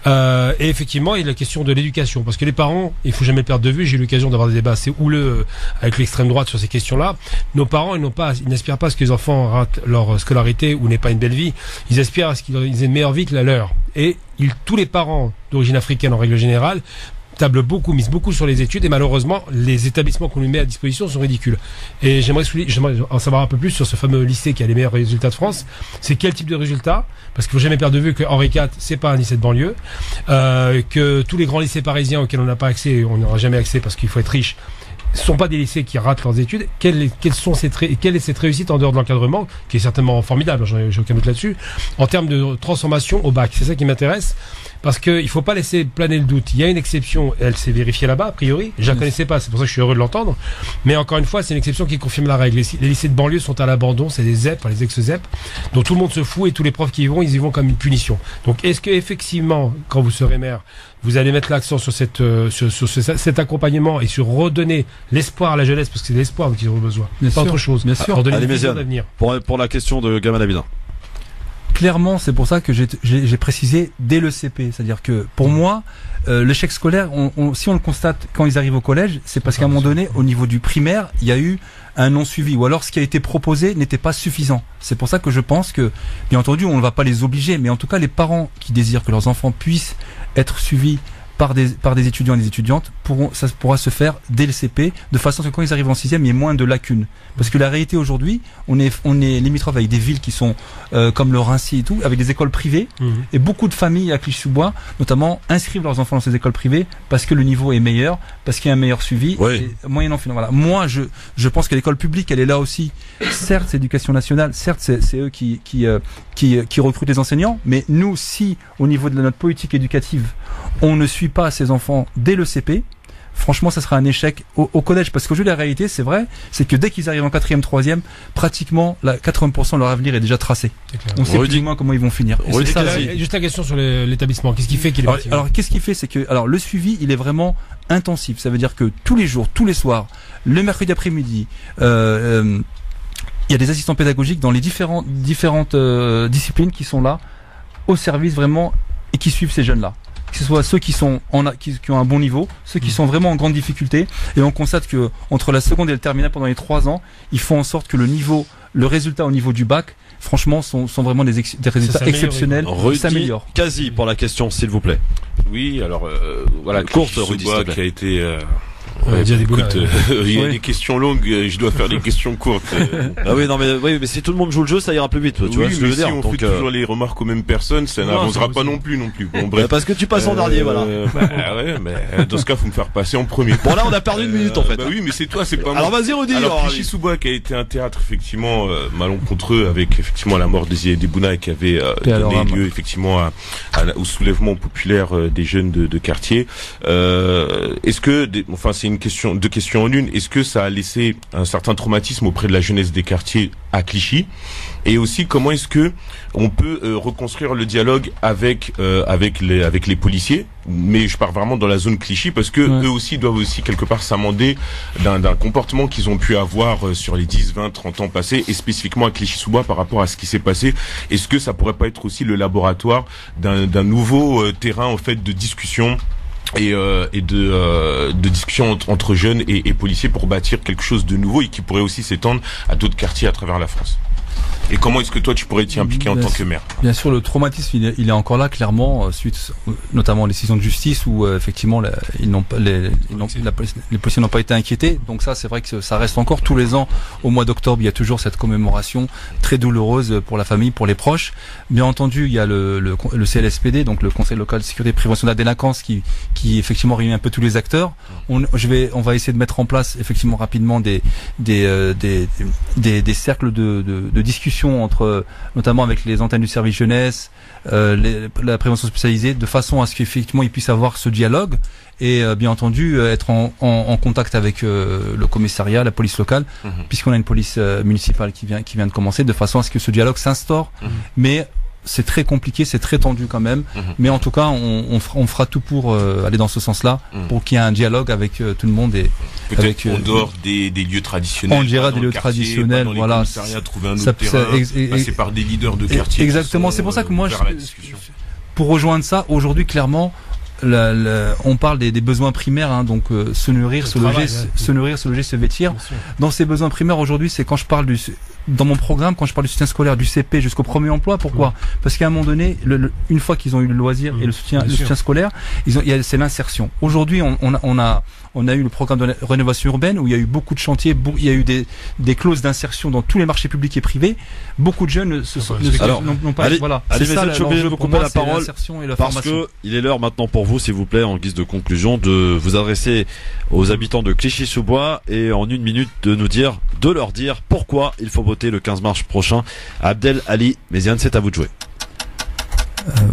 Et effectivement, il y a la question de l'éducation, parce que les parents, il faut jamais le perdre de vue. J'ai eu l'occasion d'avoir des débats assez houleux avec l'extrême droite sur ces questions-là. Nos parents, ils n'aspirent pas à ce que les enfants ratent leur scolarité ou n'aient pas une belle vie. Ils aspirent à ce qu'ils aient une meilleure vie que la leur. Et tous les parents d'origine africaine, en règle générale, mise beaucoup sur les études, et malheureusement, les établissements qu'on lui met à disposition sont ridicules. Et j'aimerais en savoir un peu plus sur ce fameux lycée qui a les meilleurs résultats de France. C'est quel type de résultats? Parce qu'il faut jamais perdre de vue que Henri IV, c'est pas un lycée de banlieue, que tous les grands lycées parisiens auxquels on n'a pas accès, on n'aura jamais accès parce qu'il faut être riche, ne sont pas des lycées qui ratent leurs études. Quelle est cette réussite en dehors de l'encadrement, qui est certainement formidable, j'ai aucun doute là-dessus, en termes de transformation au bac? C'est ça qui m'intéresse, parce qu'il faut pas laisser planer le doute. Il y a une exception, elle s'est vérifiée là-bas, a priori. Je la connaissais pas, c'est pour ça que je suis heureux de l'entendre. Mais encore une fois, c'est une exception qui confirme la règle. Les lycées de banlieue sont à l'abandon, c'est des ZEP, les ex-ZEP, dont tout le monde se fout, et tous les profs qui y vont, ils y vont comme une punition. Donc, est-ce que effectivement, quand vous serez maire, vous allez mettre l'accent sur cet accompagnement et sur redonner l'espoir à la jeunesse, parce que c'est l'espoir dont ils ont besoin, pas autre chose. Bien sûr. Pour donner une vision d'avenir. Pour la question de Gamal Abidin. Clairement, c'est pour ça que j'ai précisé dès le CP. C'est-à-dire que pour moi, l'échec scolaire, si on le constate quand ils arrivent au collège, c'est parce qu'à un moment donné, au niveau du primaire, il y a eu un non-suivi, ou alors ce qui a été proposé n'était pas suffisant. C'est pour ça que je pense que, bien entendu, on ne va pas les obliger, mais en tout cas, les parents qui désirent que leurs enfants puissent être suivis par des étudiants et des étudiantes, ça pourra se faire dès le CP, de façon que quand ils arrivent en 6e, il y ait moins de lacunes. Parce que la réalité aujourd'hui, on est limitrophe avec des villes qui sont comme le Raincy et tout, avec des écoles privées, et beaucoup de familles à Clichy-sous-Bois, notamment, inscrivent leurs enfants dans ces écoles privées parce que le niveau est meilleur, parce qu'il y a un meilleur suivi, et moyennant finalement. Voilà. Moi, je pense que l'école publique, elle est là aussi. Certes, c'est l'éducation nationale, certes, c'est eux qui recrutent les enseignants, mais nous, si au niveau de notre politique éducative, on ne suit pas ces enfants dès le CP, franchement, ça sera un échec au collège. Parce qu'aujourd'hui, la réalité, c'est vrai, c'est que dès qu'ils arrivent en 4e, 3e, pratiquement 80% de leur avenir est déjà tracé. On sait plus ou moins comment ils vont finir. Juste la question sur l'établissement. Qu'est-ce qui fait qu'il est alors, qu'est-ce qui fait, c'est que le suivi, il est vraiment intensif. Ça veut dire que tous les jours, tous les soirs, le mercredi après-midi, il y a des assistants pédagogiques dans les différentes disciplines qui sont là, au service vraiment, et qui suivent ces jeunes-là. Que ce soit ceux qui ont un bon niveau, ceux qui sont vraiment en grande difficulté, et on constate que entre la seconde et le terminal pendant les 3 ans, ils font en sorte que le résultat au niveau du bac, franchement, sont vraiment des résultats exceptionnels. S'améliorent. Quasi pour la question, s'il vous plaît. Oui, alors voilà, courte, Rudy, qui a été il y a des questions longues, je dois faire des questions courtes. Ah oui, non mais si tout le monde joue le jeu, ça ira plus vite. Tu vois ce que je veux dire. Si on fait toujours les remarques aux mêmes personnes, ça n'avancera pas non plus. Bon, bref. Parce que tu passes en dernier, voilà. Ouais, mais dans ce cas, faut me faire passer en premier. Bon là, on a perdu une minute en fait. Oui, mais c'est toi, c'est pas moi. Alors vas-y, Rudy. Alors Clichy-sous-Bois, qui a été un théâtre effectivement malencontreux, avec effectivement la mort de Ziad Bouna, qui avait donné lieu effectivement au soulèvement populaire des jeunes de quartier. Est-ce que, c'est une question, deux questions en une. Est-ce que ça a laissé un certain traumatisme auprès de la jeunesse des quartiers à Clichy? Et aussi, comment est-ce que on peut reconstruire le dialogue avec les policiers? Mais je pars vraiment dans la zone Clichy, parce que eux aussi doivent aussi quelque part s'amender d'un comportement qu'ils ont pu avoir sur les 10, 20, 30 ans passés, et spécifiquement à Clichy-sous-Bois par rapport à ce qui s'est passé. Est-ce que ça pourrait pas être aussi le laboratoire d'un nouveau terrain en fait de discussion et de discussion entre jeunes et policiers pour bâtir quelque chose de nouveau et qui pourrait aussi s'étendre à d'autres quartiers à travers la France? Et comment est-ce que toi tu pourrais t'y impliquer en tant que maire? Bien sûr, le traumatisme il est encore là, clairement, suite notamment aux décisions de justice où effectivement les policiers n'ont pas été inquiétés. Donc ça, c'est vrai que ça reste encore tous les ans. Au mois d'octobre, il y a toujours cette commémoration très douloureuse pour la famille, pour les proches. Bien entendu, il y a le CLSPD, donc le Conseil local de sécurité et prévention de la délinquance, qui effectivement réunit un peu tous les acteurs. On va essayer de mettre en place effectivement rapidement des cercles de discussion entre, notamment avec les antennes du service jeunesse, la prévention spécialisée, de façon à ce qu'effectivement ils puissent avoir ce dialogue et bien entendu être en contact avec le commissariat, la police locale, puisqu'on a une police municipale qui vient de commencer, de façon à ce que ce dialogue s'instaure. Mais c'est très compliqué, c'est très tendu quand même, mais en tout cas on fera tout pour aller dans ce sens-là, pour qu'il y ait un dialogue avec tout le monde et avec en dehors des lieux traditionnels. On dira des lieux traditionnels, voilà. Trouver un autre terrain, passer par des leaders de quartier. Exactement, c'est pour ça que moi, pour rejoindre ça, aujourd'hui clairement, on parle des besoins primaires, hein, donc se nourrir, se loger, se vêtir. Dans ces besoins primaires aujourd'hui, c'est quand je parle dans mon programme, quand je parle du soutien scolaire du CP jusqu'au premier emploi, pourquoi? Parce qu'à un moment donné, une fois qu'ils ont eu le loisir et le soutien scolaire, c'est l'insertion. Aujourd'hui, on a eu le programme de rénovation urbaine où il y a eu beaucoup de chantiers, il y a eu des clauses d'insertion dans tous les marchés publics et privés. Beaucoup de jeunes n'ont pas. Voilà. Allez, messieurs, je suis obligé de vous couper la parole parce que il est l'heure maintenant pour vous, s'il vous plaît, en guise de conclusion, de vous adresser aux habitants de Clichy-sous-Bois et en une minute de leur dire pourquoi il faut voter le 15 mars prochain. Abdel Ali Méziane, c'est à vous de jouer.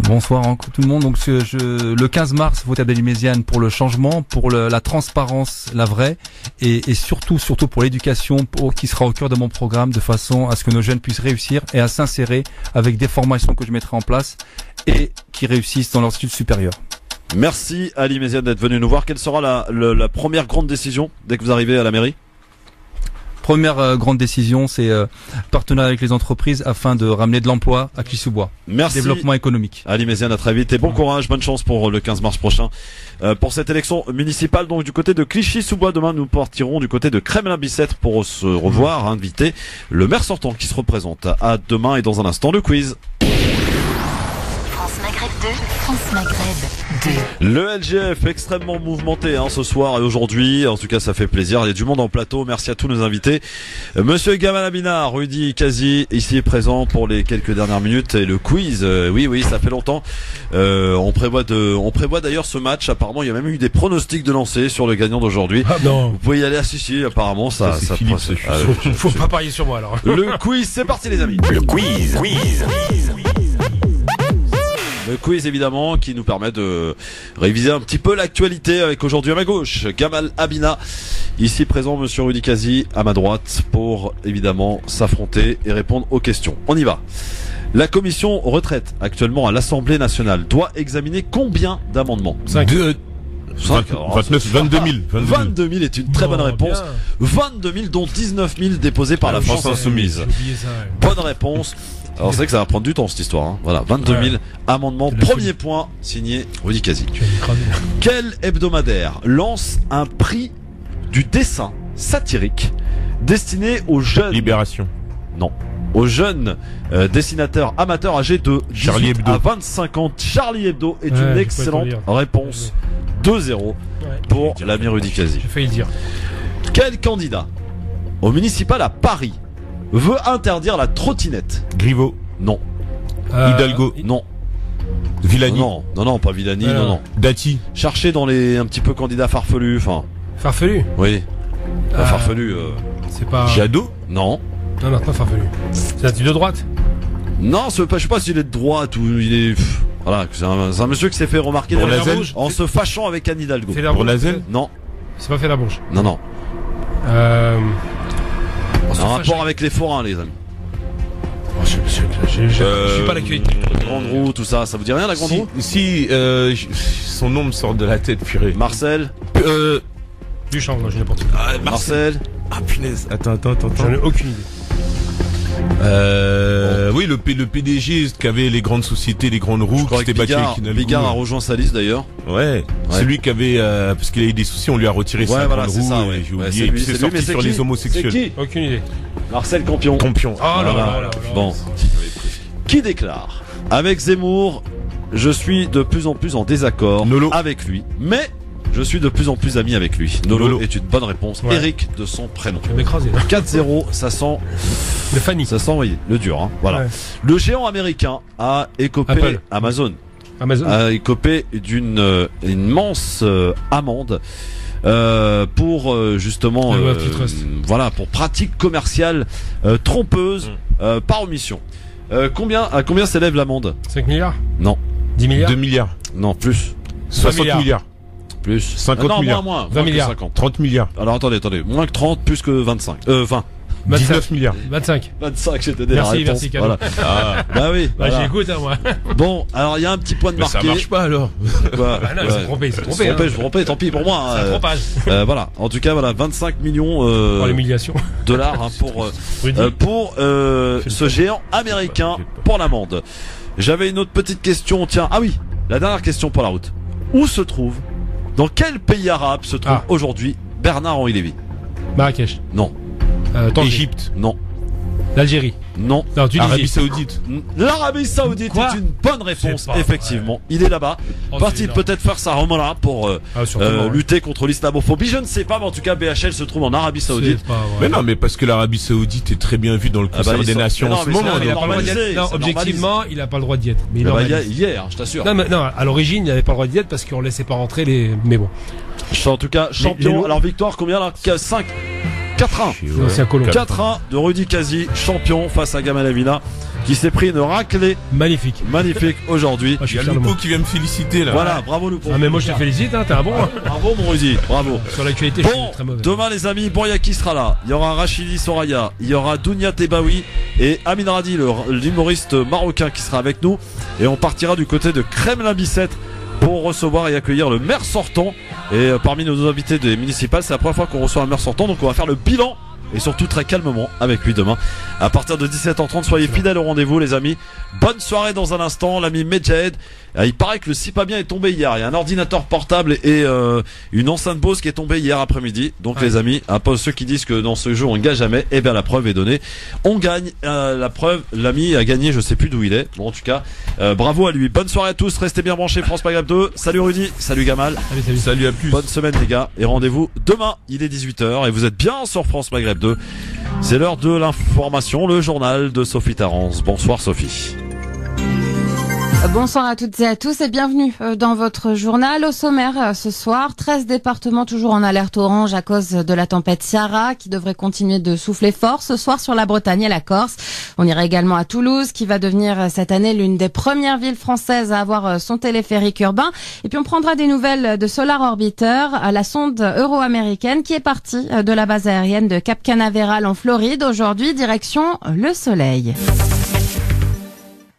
Bonsoir tout le monde. Donc le 15 mars, voter Abdel Ali Méziane pour le changement, pour la transparence, la vraie, et surtout pour l'éducation, qui sera au cœur de mon programme, de façon à ce que nos jeunes puissent réussir et à s'insérer avec des formations que je mettrai en place et qui réussissent dans leurs études supérieures. Merci Ali Méziane d'être venu nous voir. Quelle sera la première grande décision dès que vous arrivez à la mairie? Première grande décision, c'est partenariat avec les entreprises afin de ramener de l'emploi à Clichy-sous-Bois. Merci. Développement économique. Ali Méziane, à très vite et bon courage, bonne chance pour le 15 mars prochain. Pour cette élection municipale, donc du côté de Clichy-sous-Bois, demain nous partirons du côté de Kremlin-Bicêtre pour se revoir, inviter le maire sortant qui se représente. À demain et dans un instant, le quiz. France Maghreb 2, France Maghreb 2. Le LGF extrêmement mouvementé ce soir et aujourd'hui, en tout cas ça fait plaisir, il y a du monde en plateau, merci à tous nos invités. Monsieur Gamal Abina, Rudy Kazi ici présent pour les quelques dernières minutes et le quiz, oui ça fait longtemps. On prévoit d'ailleurs ce match, apparemment il y a même eu des pronostics de lancer sur le gagnant d'aujourd'hui. Ah non. Vous pouvez y aller, si apparemment ça Philippe, faut pas parier sur moi alors. Le quiz, c'est parti les amis. Le quiz. Le quiz évidemment qui nous permet de réviser un petit peu l'actualité avec aujourd'hui à ma gauche Gamal Abina, ici présent monsieur Rudy Kazi à ma droite pour évidemment s'affronter et répondre aux questions. On y va. La commission retraite actuellement à l'Assemblée nationale doit examiner combien d'amendements? 22 000. 22 000 est une très bonne réponse. Bien. 22 000 dont 19 000 déposés par la France Insoumise. Bonne réponse. Alors c'est vrai que ça va prendre du temps cette histoire. Voilà, 22 000 amendements. Premier point signé Rudy Kazi. Quel hebdomadaire lance un prix du dessin satirique destiné aux jeunes? Libération. Non. Aux jeunes dessinateurs amateurs âgés de 18 à 25 ans. Charlie Hebdo est une excellente réponse. 2-0 pour l'ami Rudy Kazi. J'ai failli le dire. Quel candidat au municipal à Paris veut interdire la trottinette? Griveaux. Non. Hidalgo. Non. Villani. Non, pas Villani, non. Dati. Cherchez dans les un petit peu candidats farfelus, enfin. Farfelu? Oui. Farfelu. C'est pas. Jadot? Non. Non, pas farfelu. C'est un type de droite? Non, je sais pas s'il est de droite ou il est. Voilà, c'est un monsieur qui s'est fait remarquer en se fâchant avec Anne Hidalgo. Pour Nazel? Non. C'est pas fait la bouche. Non. Un rapport avec les forains, les amis. Je suis pas l'actualité. Grande Roue, tout ça, ça vous dit rien la Grande Roue? Si, son nom me sort de la tête, purée. Marcel? Duchamp, je n'ai pas tout. Marcel? Ah punaise, attends. J'en ai aucune idée. Oui, le PDG qui avait les grandes sociétés, les grandes roues, qui s'était battu avec Hidalgo. Bigard a rejoint sa liste d'ailleurs. Ouais. Celui qui avait, parce qu'il a eu des soucis, on lui a retiré sa grande roue. Ça, j'ai oublié. Et puis c'est sorti sur les homosexuels. C'est qui? Aucune idée. Marcel Campion. Oh là. Bon. Qui déclare: avec Zemmour, je suis de plus en plus en désaccord avec lui, mais je suis de plus en plus ami avec lui. Nolo est une bonne réponse. Ouais. Eric de son prénom. Je vais m'écraser. 4-0, ça sent le Fanny. Ça sent le dur. Voilà. Ouais. Le géant américain a écopé Amazon a écopé d'une immense amende pour justement pour pratique commerciale trompeuse par omission. À combien s'élève l'amende? 5 milliards? Non. 10 milliards? 2 milliards? Non, plus. 60 milliards. Plus. 50 milliards. Moins. 20 milliards. 50. 30 milliards. Alors attendez. Moins que 30, plus que 25. 20. 19 milliards. 25, j'étais déjà la réponse. Merci, Voilà. Bah oui. Voilà. J'écoute, moi. Bon, alors il y a un petit point de marqué. Ça marche pas alors. Quoi? Non, c'est trompé. Je me trompé, tant pis pour moi. C'est un trompage. Voilà. En tout cas, 25 millions pour l'humiliation. Dollars pour ce géant américain pour l'amende. J'avais une autre petite question. Tiens, la dernière question pour la route. Dans quel pays arabe se trouve aujourd'hui Bernard-Henri Lévy? Marrakech. Non. Égypte. Non. L'Algérie. Non. Arabie Saoudite. L'Arabie Saoudite est une bonne réponse, effectivement. Il est là-bas. Va-t-il peut-être faire sa remora pour lutter contre l'islamophobie? Je ne sais pas, mais en tout cas, BHL se trouve en Arabie Saoudite. Mais non, mais parce que l'Arabie Saoudite est très bien vue dans le concert des nations en ce moment. Objectivement, il n'a pas le droit d'y être. Mais hier, je t'assure. Non, à l'origine, il n'avait pas le droit d'y être parce qu'on ne laissait pas rentrer les. Mais bon. En tout cas, champion. Alors, victoire, combien là? 5. 4-1. 4-1 de Rudy Kazi, champion face à Gamal qui s'est pris une raclée magnifique aujourd'hui. Il y a Lupo qui vient me féliciter là. Voilà, bravo Lupo. Ah mais moi je te félicite, hein, t'es un bon. Bravo mon Rudy, bravo. Sur l'actualité, bon, je suis très mauvais. Demain les amis, Boryaki sera là. Il y aura Rachidi Soraya, il y aura Dounia Tebaoui et Amin Radi, l'humoriste marocain qui sera avec nous. Et on partira du côté de Kremlin-Bicêtre pour recevoir et accueillir le maire sortant. Et parmi nos invités des municipales, c'est la première fois qu'on reçoit un maire sortant, donc on va faire le bilan. Et surtout très calmement avec lui demain à partir de 17h30. Soyez fidèles au rendez-vous les amis. Bonne soirée dans un instant. L'ami Medjahed, il paraît que le si pas bien est tombé hier. Il y a un ordinateur portable et une enceinte Bose qui est tombée hier après-midi. Donc les amis, ceux qui disent que dans ce jeu on ne gagne jamais, eh bien la preuve est donnée. On gagne. La preuve, l'ami a gagné, je sais plus d'où il est. Bon en tout cas, bravo à lui. Bonne soirée à tous. Restez bien branchés. France Maghreb 2. Salut Rudy. Salut Gamal. Salut à plus. Bonne semaine les gars. Et rendez-vous demain. Il est 18h et vous êtes bien sur France Maghreb 2. C'est l'heure de l'information, le journal de Sophie Tarrance. Bonsoir Sophie. Bonsoir à toutes et à tous et bienvenue dans votre journal. Au sommaire ce soir, 13 départements toujours en alerte orange à cause de la tempête Ciara qui devrait continuer de souffler fort ce soir sur la Bretagne et la Corse. On ira également à Toulouse qui va devenir cette année l'une des premières villes françaises à avoir son téléphérique urbain. Et puis on prendra des nouvelles de Solar Orbiter, la sonde euro-américaine qui est partie de la base aérienne de Cap Canaveral en Floride. Aujourd'hui, direction le soleil.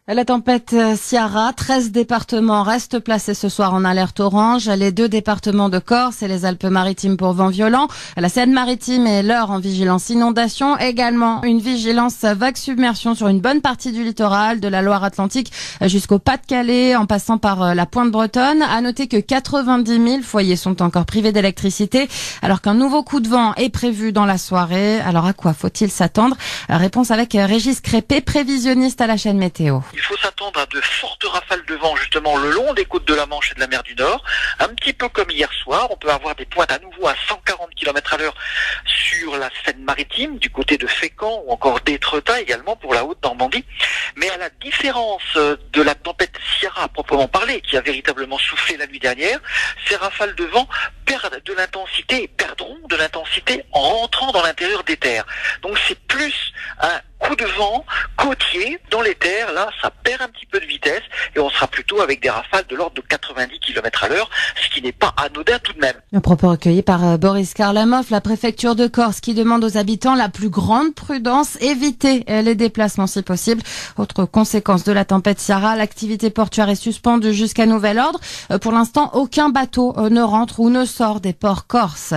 La tempête Ciara, 13 départements restent placés ce soir en alerte orange. Les 2 départements de Corse et les Alpes-Maritimes pour vent violent. La Seine-Maritime et l'Eure en vigilance inondation. Également une vigilance vague submersion sur une bonne partie du littoral, de la Loire-Atlantique jusqu'au Pas-de-Calais, en passant par la Pointe Bretonne. À noter que 90 000 foyers sont encore privés d'électricité, alors qu'un nouveau coup de vent est prévu dans la soirée. Alors à quoi faut-il s'attendre? Réponse avec Régis Crépé, prévisionniste à la chaîne Météo. Il faut s'attendre à de fortes rafales de vent justement le long des côtes de la Manche et de la mer du Nord. Un petit peu comme hier soir, on peut avoir des pointes à nouveau à 140 km/h sur la Seine-Maritime, du côté de Fécamp ou encore d'Étretat également pour la Haute-Normandie. Mais à la différence de la tempête Ciara à proprement parler, qui a véritablement soufflé la nuit dernière, ces rafales de vent perdent de l'intensité et perdront de l'intensité en rentrant dans l'intérieur des terres. Donc c'est plus un coup de vent côtier dans les terres, là ça perd un petit peu de vitesse et on sera plutôt avec des rafales de l'ordre de 90 km/h, ce qui n'est pas anodin tout de même. Un propos recueilli par Boris Karlamov, la préfecture de Corse qui demande aux habitants la plus grande prudence, éviter les déplacements si possible. Autre conséquence de la tempête Ciara, l'activité portuaire est suspendue jusqu'à nouvel ordre. Pour l'instant, aucun bateau ne rentre ou ne sort des ports corses.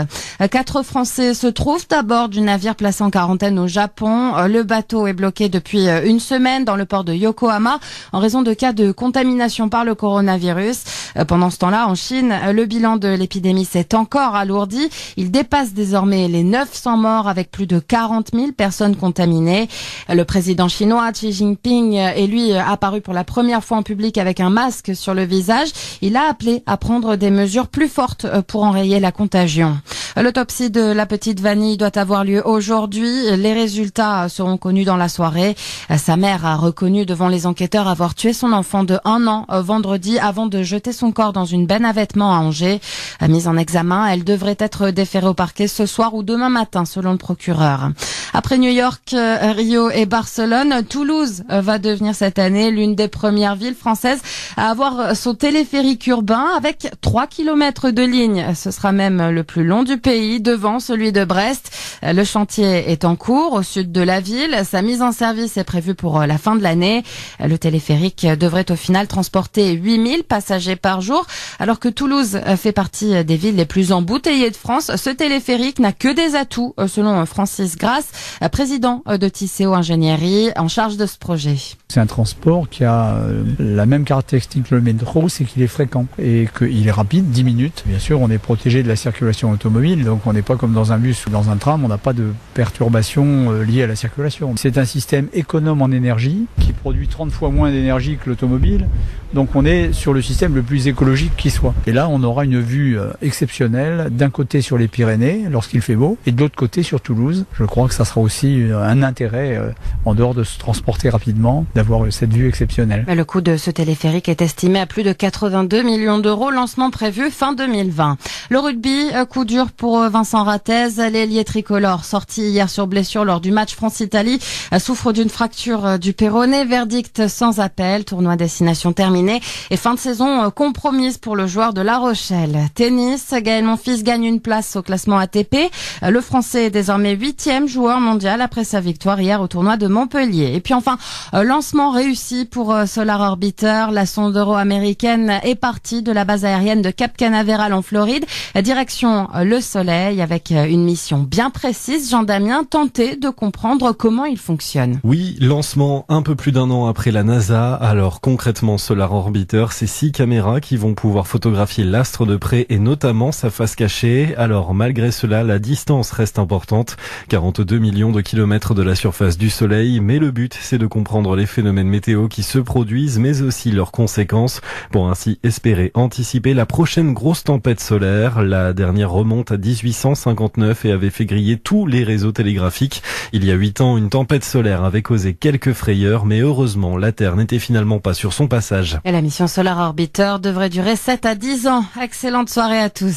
4 Français se trouvent à bord du navire placé en quarantaine au Japon. Le bateau est bloqué depuis une semaine dans le port de Yokohama en raison de cas de contamination par le coronavirus. Pendant ce temps-là, en Chine, le bilan de l'épidémie s'est encore alourdi. Il dépasse désormais les 900 morts avec plus de 40 000 personnes contaminées. Le président chinois Xi Jinping est lui apparu pour la première fois en public avec un masque sur le visage. Il a appelé à prendre des mesures plus fortes pour enrayer la contagion. L'autopsie de la petite Vanille doit avoir lieu aujourd'hui. Les résultats seront connus dans la soirée. Sa mère a reconnu devant les enquêteurs avoir tué son enfant de 1 an vendredi avant de jeter son corps dans une benne à vêtements à Angers. Mise en examen, elle devrait être déférée au parquet ce soir ou demain matin selon le procureur. Après New York, Rio et Barcelone, Toulouse va devenir cette année l'une des premières villes françaises à avoir son téléphérique urbain avec 3 km de ligne. Ce sera même le plus long du pays, devant celui de Brest. Le chantier est en cours au sud de la ville. Sa mise en service est prévue pour la fin de l'année. Le téléphérique devrait au final transporter 8000 passagers par jour. Alors que Toulouse fait partie des villes les plus embouteillées de France, ce téléphérique n'a que des atouts, selon Francis Grasse, président de Tisséo Ingénierie, en charge de ce projet. C'est un transport qui a la même caractéristique que le métro, c'est qu'il est fréquent et qu'il est rapide, 10 minutes. Bien sûr, on est protégé de la circulation automobile, donc on n'est pas comme dans un bus ou dans un tram, on n'a pas de perturbations liées à la circulation. C'est un système économe en énergie qui produit 30 fois moins d'énergie que l'automobile, donc on est sur le système le plus écologique qui soit. Et là, on aura une vue exceptionnelle, d'un côté sur les Pyrénées, lorsqu'il fait beau, et de l'autre côté sur Toulouse. Je crois que ça sera aussi un intérêt, en dehors de se transporter rapidement, d'avoir cette vue exceptionnelle. Le coût de ce téléphérique est estimé à plus de 82 millions d'euros, lancement prévu fin 2020. Le rugby, coup dur pour Vincent Rattez, l'ailier tricolore sorti hier sur blessure lors du match France-Italie, souffre d'une fracture du péroné, verdict sans appel, tournoi destination terminé et fin de saison compromise pour le joueur de La Rochelle. Tennis, Gaël Monfils gagne une place au classement ATP. Le Français est désormais 8e joueur mondial après sa victoire hier au tournoi de Montpellier. Et puis enfin, lancement réussi pour Solar Orbiter. La sonde euro-américaine est partie de la base aérienne de Cap Canaveral en Floride. Direction le Soleil avec une mission bien précise. Jean Damien tentait de comprendre comment il fonctionne. Oui, lancement un peu plus d'un an après la NASA. Alors concrètement, Solar Orbiter, c'est 6 caméras qui vont pouvoir photographier l'astre de près et notamment sa face cachée. Alors malgré cela, la distance reste importante, 42 millions de kilomètres de la surface du Soleil, mais le but c'est de comprendre les phénomènes météo qui se produisent, mais aussi leurs conséquences, pour ainsi espérer anticiper la prochaine grosse tempête solaire. La dernière remonte à 1859 et avait fait griller tous les réseaux télégraphiques. Il y a 8 ans, une tempête solaire avait causé quelques frayeurs, mais heureusement, la Terre n'était finalement pas sur son passage. Et la mission Solar Orbiter devrait durer 7 à 10 ans. Excellente soirée à tous.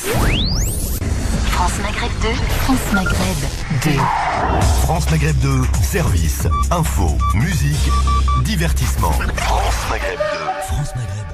France Maghreb 2, France Maghreb 2. France Maghreb 2, service, info, musique, divertissement. France Maghreb 2. France Maghreb.